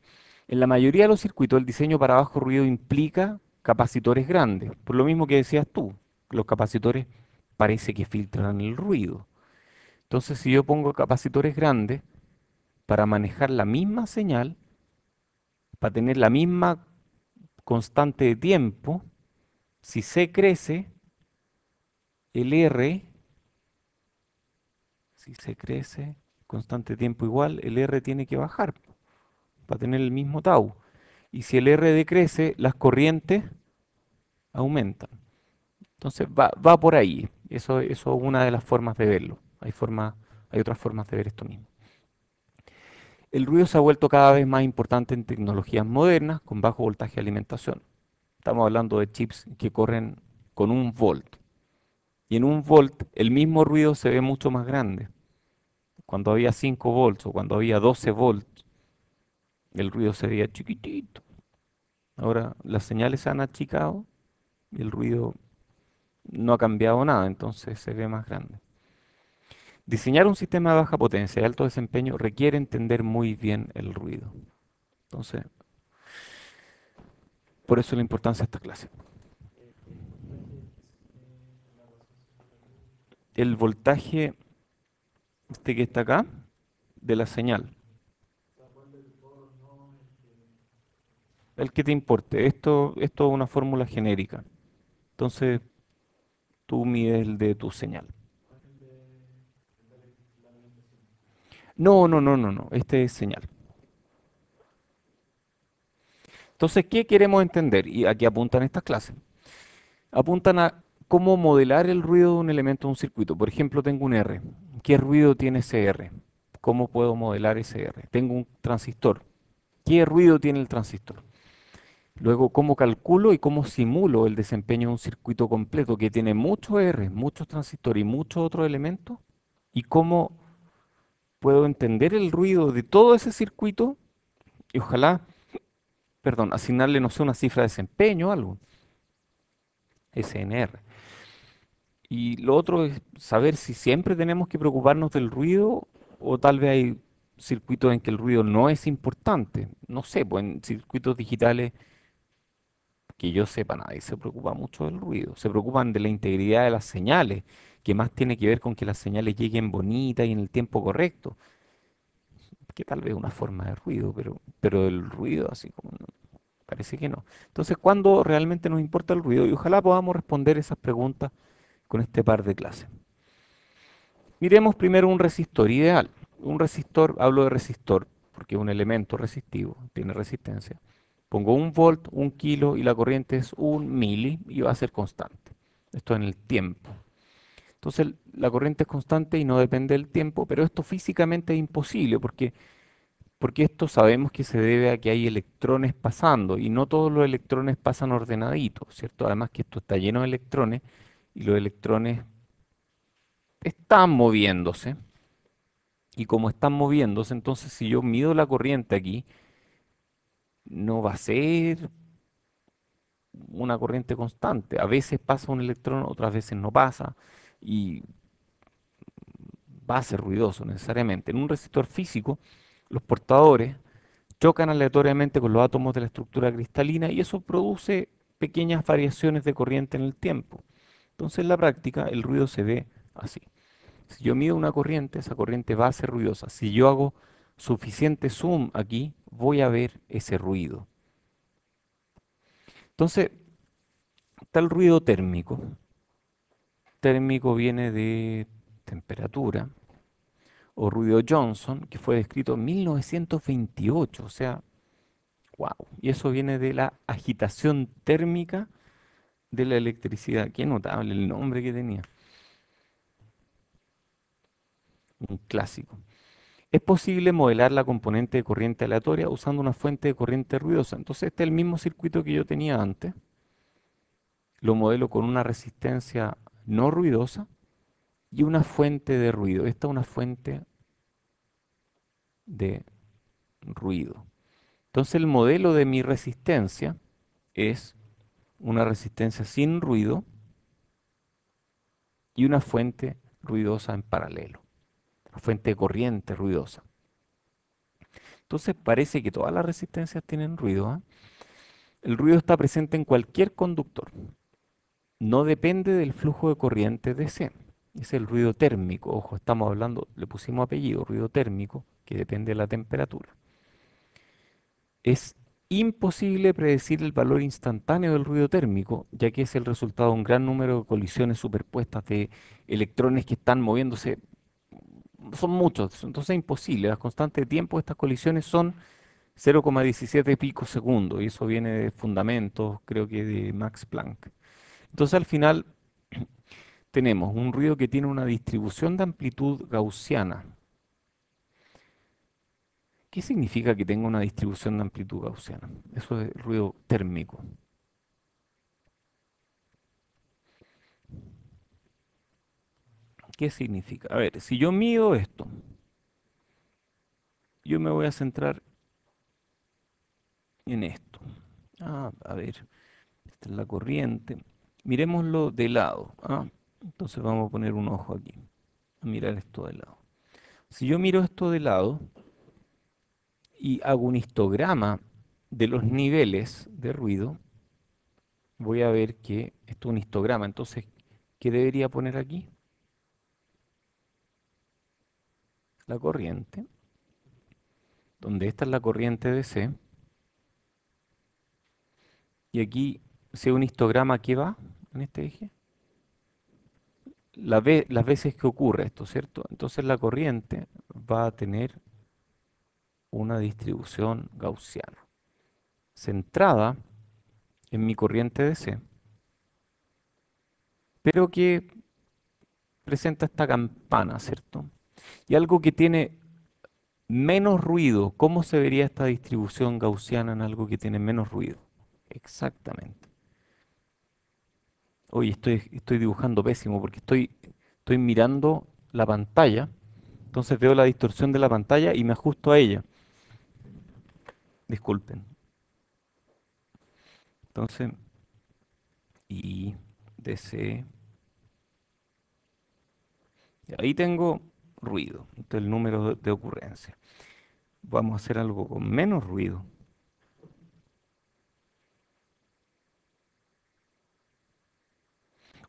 En la mayoría de los circuitos, el diseño para bajo ruido implica capacitores grandes, por lo mismo que decías tú, los capacitores parece que filtran el ruido. Entonces, si yo pongo capacitores grandes para manejar la misma señal, para tener la misma constante de tiempo, si C crece, el R, si C crece, constante de tiempo igual, el R tiene que bajar para tener el mismo tau. Y si el R decrece, las corrientes aumentan. Entonces va por ahí. Eso es una de las formas de verlo. Hay otras formas de ver esto mismo. El ruido se ha vuelto cada vez más importante en tecnologías modernas con bajo voltaje de alimentación. Estamos hablando de chips que corren con 1 volt. Y en 1 volt el mismo ruido se ve mucho más grande. Cuando había 5 volts o cuando había 12 volts, el ruido se veía chiquitito. Ahora las señales se han achicado y el ruido no ha cambiado nada, entonces se ve más grande. Diseñar un sistema de baja potencia y alto desempeño requiere entender muy bien el ruido. Entonces, por eso la importancia de esta clase. El voltaje este que está acá, de la señal, el que te importe. Esto es una fórmula genérica. Entonces, tú mides el de tu señal. No, no, no, no, no. Este es señal. Entonces, ¿qué queremos entender? Y aquí apuntan estas clases. Apuntan a cómo modelar el ruido de un elemento de un circuito. Por ejemplo, tengo un R. ¿Qué ruido tiene ese R? ¿Cómo puedo modelar ese R? Tengo un transistor. ¿Qué ruido tiene el transistor? Luego, ¿cómo calculo y cómo simulo el desempeño de un circuito completo que tiene muchos R, muchos transistores y muchos otros elementos? ¿Y cómo puedo entender el ruido de todo ese circuito y ojalá, perdón, asignarle, no sé, una cifra de desempeño o algo, SNR? Y lo otro es saber si siempre tenemos que preocuparnos del ruido o tal vez hay circuitos en que el ruido no es importante. No sé, pues en circuitos digitales que yo sepa, nadie se preocupa mucho del ruido. Se preocupan de la integridad de las señales, que más tiene que ver con que las señales lleguen bonitas y en el tiempo correcto, que tal vez es una forma de ruido, pero el ruido así como parece que no. Entonces, ¿cuándo realmente nos importa el ruido? Y ojalá podamos responder esas preguntas con este par de clases. Miremos primero un resistor ideal. Un resistor, hablo de resistor, porque es un elemento resistivo, tiene resistencia. Pongo 1 volt, 1 kilo y la corriente es 1 mili y va a ser constante. Esto en el tiempo. Entonces la corriente es constante y no depende del tiempo, pero esto físicamente es imposible porque esto sabemos que se debe a que hay electrones pasando y no todos los electrones pasan ordenaditos, ¿cierto? Además que esto está lleno de electrones y los electrones están moviéndose. Y como están moviéndose, entonces si yo mido la corriente aquí, no va a ser una corriente constante. A veces pasa un electrón, otras veces no pasa, y va a ser ruidoso necesariamente. En un resistor físico, los portadores chocan aleatoriamente con los átomos de la estructura cristalina y eso produce pequeñas variaciones de corriente en el tiempo. Entonces, en la práctica, el ruido se ve así. Si yo mido una corriente, esa corriente va a ser ruidosa. Si yo hago suficiente zoom aquí, voy a ver ese ruido. Entonces, está el ruido térmico. Térmico viene de temperatura, o ruido Johnson, que fue descrito en 1928, o sea, wow. Y eso viene de la agitación térmica de la electricidad. Qué notable el nombre que tenía. Un clásico. Es posible modelar la componente de corriente aleatoria usando una fuente de corriente ruidosa. Entonces, este es el mismo circuito que yo tenía antes. Lo modelo con una resistencia no ruidosa y una fuente de ruido. Esta es una fuente de ruido. Entonces el modelo de mi resistencia es una resistencia sin ruido y una fuente ruidosa en paralelo, una fuente de corriente ruidosa. Entonces parece que todas las resistencias tienen ruido, ¿ah? El ruido está presente en cualquier conductor. No depende del flujo de corriente DC. Es el ruido térmico. Ojo, estamos hablando, le pusimos apellido, ruido térmico, que depende de la temperatura. Es imposible predecir el valor instantáneo del ruido térmico, ya que es el resultado de un gran número de colisiones superpuestas de electrones que están moviéndose. Son muchos, entonces es imposible. Las constantes de tiempo de estas colisiones son 0,17 picosegundos, y eso viene de fundamentos, creo que de Max Planck. Entonces al final tenemos un ruido que tiene una distribución de amplitud gaussiana. ¿Qué significa que tenga una distribución de amplitud gaussiana? Eso es ruido térmico. ¿Qué significa? A ver, si yo mido esto, yo me voy a centrar en esto. A ver, esta es la corriente. Miremoslo de lado. Entonces vamos a poner un ojo aquí, a mirar esto de lado. Si yo miro esto de lado y hago un histograma de los niveles de ruido, voy a ver que esto es un histograma. Entonces, ¿qué debería poner aquí? La corriente, donde esta es la corriente DC, y aquí, si un histograma, ¿qué va en este eje? Las veces que ocurre esto, ¿cierto? Entonces la corriente va a tener una distribución gaussiana, centrada en mi corriente DC, pero que presenta esta campana, ¿cierto? Y algo que tiene menos ruido. ¿Cómo se vería esta distribución gaussiana en algo que tiene menos ruido? Exactamente. Oye, estoy dibujando pésimo porque estoy mirando la pantalla, entonces veo la distorsión de la pantalla y me ajusto a ella. Disculpen. Entonces, y DC. Y ahí tengo ruido, este es el número de ocurrencia. Vamos a hacer algo con menos ruido.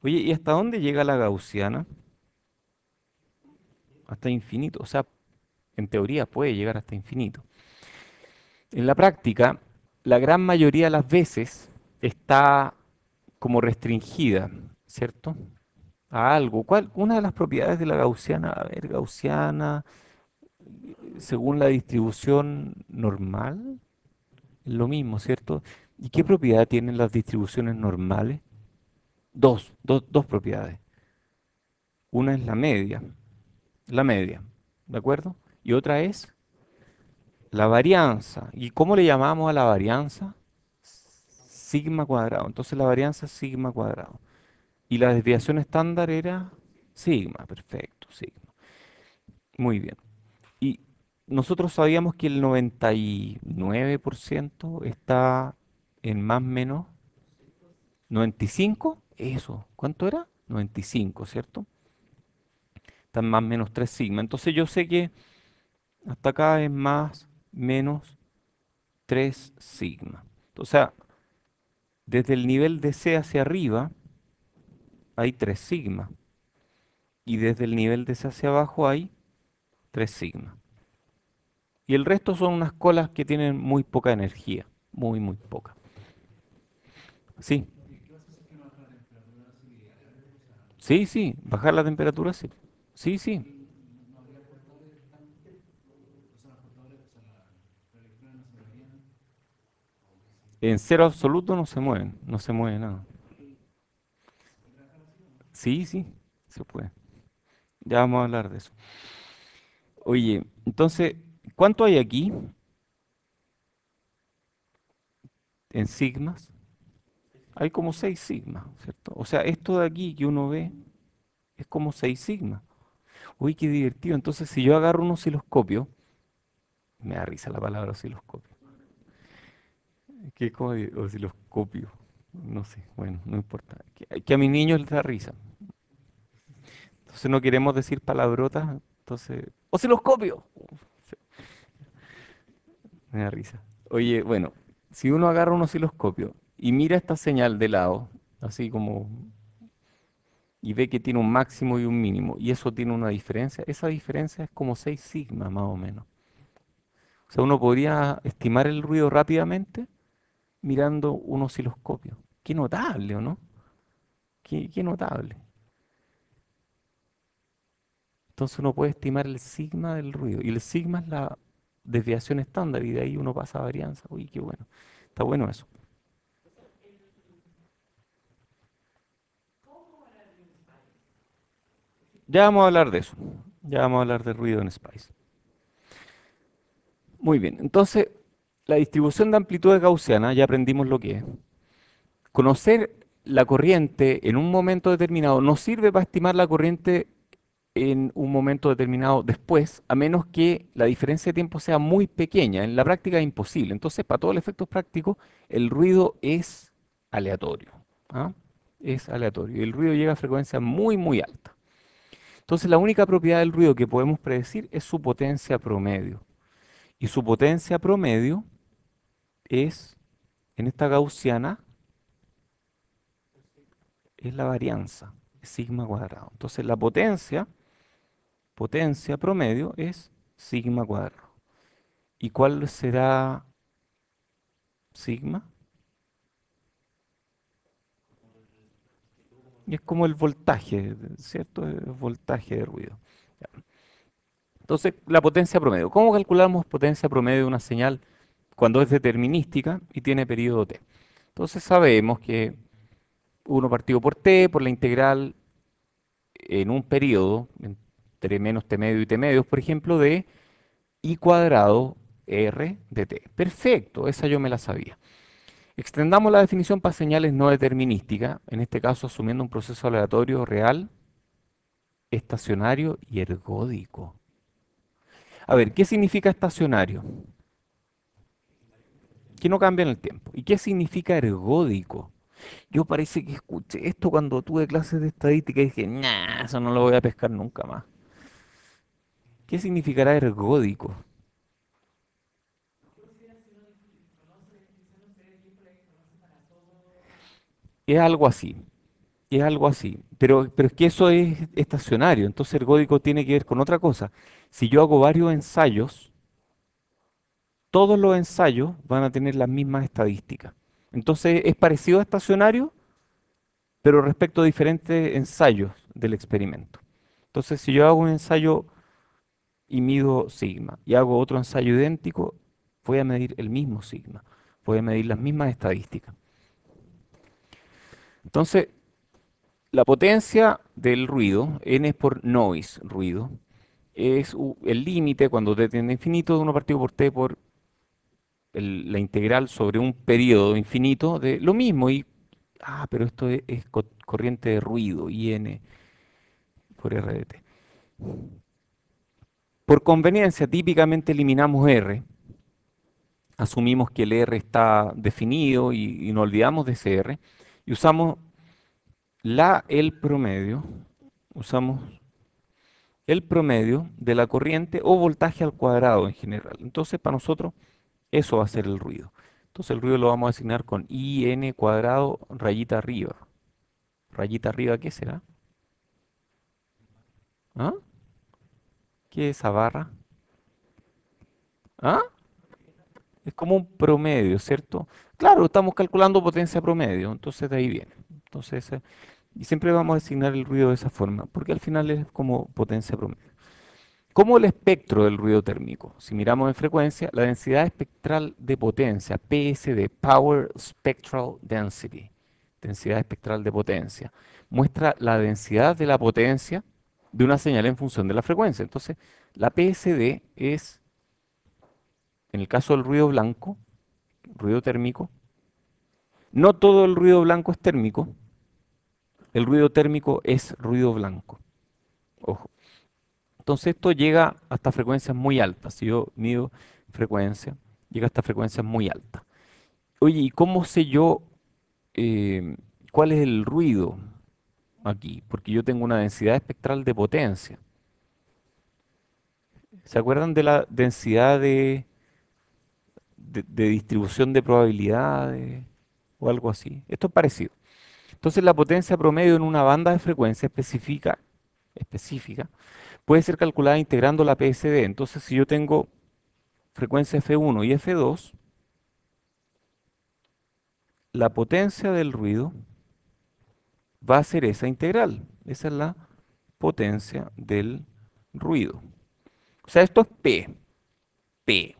Oye, ¿y hasta dónde llega la gaussiana? Hasta infinito. O sea, en teoría puede llegar hasta infinito. En la práctica, la gran mayoría de las veces está como restringida, ¿cierto? A algo. Una de las propiedades de la gaussiana, a ver, gaussiana, según la distribución normal, es lo mismo, ¿cierto? ¿Y qué propiedad tienen las distribuciones normales? Dos propiedades. Una es la media, ¿de acuerdo? Y otra es la varianza. ¿Y cómo le llamamos a la varianza? Sigma cuadrado. Entonces la varianza es sigma cuadrado. Y la desviación estándar era sigma, perfecto, sigma. Muy bien. Y nosotros sabíamos que el 99% está en más o menos 95. Eso, ¿cuánto era? 95, ¿cierto? Está en más o menos 3 sigma. Entonces yo sé que hasta acá es más menos 3 sigma. O sea, desde el nivel de C hacia arriba hay 3 sigma. Y desde el nivel de C hacia abajo hay 3 sigma. Y el resto son unas colas que tienen muy poca energía, muy, muy poca. Sí, sí, sí, bajar la temperatura, sí. Sí, sí. En cero absoluto no se mueven, no se mueve nada. Sí, sí, se puede. Ya vamos a hablar de eso. Oye, entonces, ¿cuánto hay aquí en sigmas? Hay como 6 sigmas, ¿cierto? O sea, esto de aquí que uno ve es como 6 sigmas. Uy, qué divertido. Entonces, si yo agarro un osciloscopio, me da risa la palabra osciloscopio. ¿Qué como osciloscopio? No sé, bueno, no importa. Que a mis niños les da risa. Entonces no queremos decir palabrotas, entonces, osciloscopio. Me da risa. Oye, bueno, si uno agarra un osciloscopio y mira esta señal de lado, así como, y ve que tiene un máximo y un mínimo, y eso tiene una diferencia, esa diferencia es como 6 sigma más o menos. O sea, uno podría estimar el ruido rápidamente mirando un osciloscopio. Qué notable, ¿o no? Qué notable. Entonces uno puede estimar el sigma del ruido, y el sigma es la desviación estándar, y de ahí uno pasa a varianza. Uy, qué bueno. Está bueno eso. Ya vamos a hablar de eso. Ya vamos a hablar de ruido en Spice. Muy bien, entonces la distribución de amplitudes gaussiana, ya aprendimos lo que es. Conocer la corriente en un momento determinado nos sirve para estimar la corriente en un momento determinado después, a menos que la diferencia de tiempo sea muy pequeña. En la práctica es imposible. Entonces, para todos los efectos prácticos, el ruido es aleatorio. ¿Ah? Es aleatorio. Y el ruido llega a frecuencias muy, muy altas. Entonces, la única propiedad del ruido que podemos predecir es su potencia promedio. Y su potencia promedio es, en esta gaussiana, es la varianza, es sigma cuadrado. Entonces, la potencia promedio es sigma cuadrado. ¿Y cuál será sigma? Y es como el voltaje, ¿cierto? El voltaje de ruido. Ya. Entonces, la potencia promedio. ¿Cómo calculamos potencia promedio de una señal cuando es determinística y tiene periodo t? Entonces sabemos que uno partido por t, por la integral en un periodo, entre menos t medio y t medios, por ejemplo, de i cuadrado r de t. Perfecto, esa yo me la sabía. Extendamos la definición para señales no determinísticas, en este caso asumiendo un proceso aleatorio real, estacionario y ergódico. A ver, ¿qué significa estacionario? Que no cambia en el tiempo. ¿Y qué significa ergódico? Yo parece que escuché esto cuando tuve clases de estadística y dije, nah, eso no lo voy a pescar nunca más. ¿Qué significará ergódico? Es algo así, es algo así. Pero es que eso es estacionario, entonces ergódico tiene que ver con otra cosa. Si yo hago varios ensayos, todos los ensayos van a tener las mismas estadísticas. Entonces es parecido a estacionario, pero respecto a diferentes ensayos del experimento. Entonces, si yo hago un ensayo y mido sigma y hago otro ensayo idéntico, voy a medir el mismo sigma, voy a medir las mismas estadísticas. Entonces, la potencia del ruido, n es por noise, ruido, es el límite cuando t tiende a infinito de 1 partido por t por la integral sobre un periodo infinito de lo mismo. Pero esto es corriente de ruido, IN por R de t. Por conveniencia, típicamente eliminamos R, asumimos que el R está definido y nos olvidamos de ese R, y usamos el promedio, usamos el promedio de la corriente o voltaje al cuadrado en general. Entonces, para nosotros, eso va a ser el ruido. Entonces, el ruido lo vamos a asignar con IN cuadrado rayita arriba. Rayita arriba, ¿qué será? ¿Ah? ¿Qué es esa barra? ¿Ah? Es como un promedio, ¿cierto? Claro, estamos calculando potencia promedio, entonces de ahí viene. Entonces, y siempre vamos a asignar el ruido de esa forma, porque al final es como potencia promedio. Como el espectro del ruido térmico. Si miramos en frecuencia, la densidad espectral de potencia, PSD, Power Spectral Density, densidad espectral de potencia, muestra la densidad de la potencia de una señal en función de la frecuencia. Entonces, la PSD es, en el caso del ruido blanco, ruido térmico, no todo el ruido blanco es térmico, el ruido térmico es ruido blanco. Ojo. Entonces esto llega hasta frecuencias muy altas. Si yo mido frecuencia, llega hasta frecuencias muy altas. Oye, ¿y cómo sé yo eh, cuál es el ruido aquí? Porque yo tengo una densidad espectral de potencia. ¿Se acuerdan de la densidad de distribución de probabilidades o algo así? Esto es parecido. Entonces, la potencia promedio en una banda de frecuencia específica puede ser calculada integrando la PSD. Entonces, si yo tengo frecuencia F1 y F2, la potencia del ruido va a ser esa integral. Esa es la potencia del ruido. O sea, esto es P.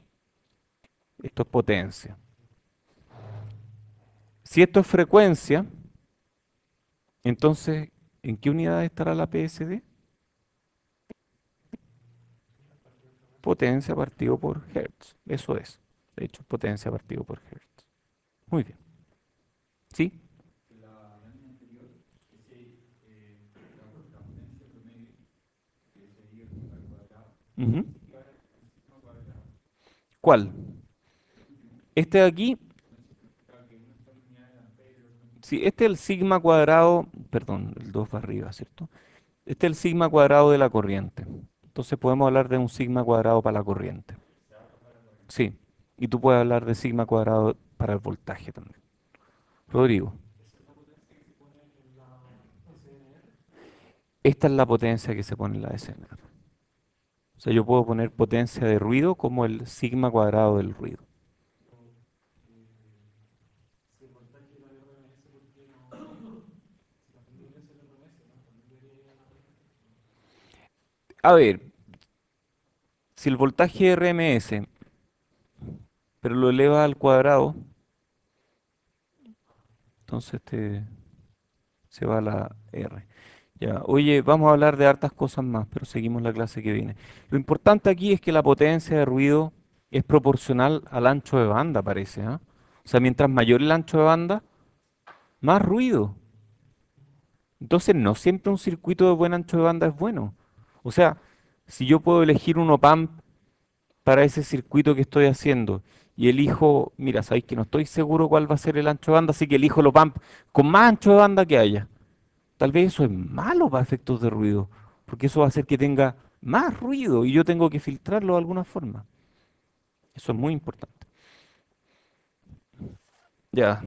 Esto es potencia. Si esto es frecuencia, entonces, ¿en qué unidad estará la PSD? Potencia partido por Hertz. Eso es. De hecho, potencia partido por Hertz. Muy bien. ¿Sí? Ujú. ¿Cuál? Este de aquí, sí, este es el sigma cuadrado, perdón, el 2 va arriba, ¿cierto? Este es el sigma cuadrado de la corriente. Entonces podemos hablar de un sigma cuadrado para la corriente. Sí. Y tú puedes hablar de sigma cuadrado para el voltaje también. Rodrigo, esta es la potencia que se pone en la SNR. O sea, yo puedo poner potencia de ruido como el sigma cuadrado del ruido. A ver, si el voltaje es RMS, pero lo eleva al cuadrado, entonces se va a la R. Ya, oye, vamos a hablar de hartas cosas más, pero seguimos la clase que viene. Lo importante aquí es que la potencia de ruido es proporcional al ancho de banda, parece, ¿ah? O sea, mientras mayor el ancho de banda, más ruido. Entonces, no siempre un circuito de buen ancho de banda es bueno. O sea, si yo puedo elegir un op-amp para ese circuito que estoy haciendo y elijo, mira, sabéis que no estoy seguro cuál va a ser el ancho de banda, así que elijo el op-amp con más ancho de banda que haya. Tal vez eso es malo para efectos de ruido, porque eso va a hacer que tenga más ruido y yo tengo que filtrarlo de alguna forma. Eso es muy importante. Ya.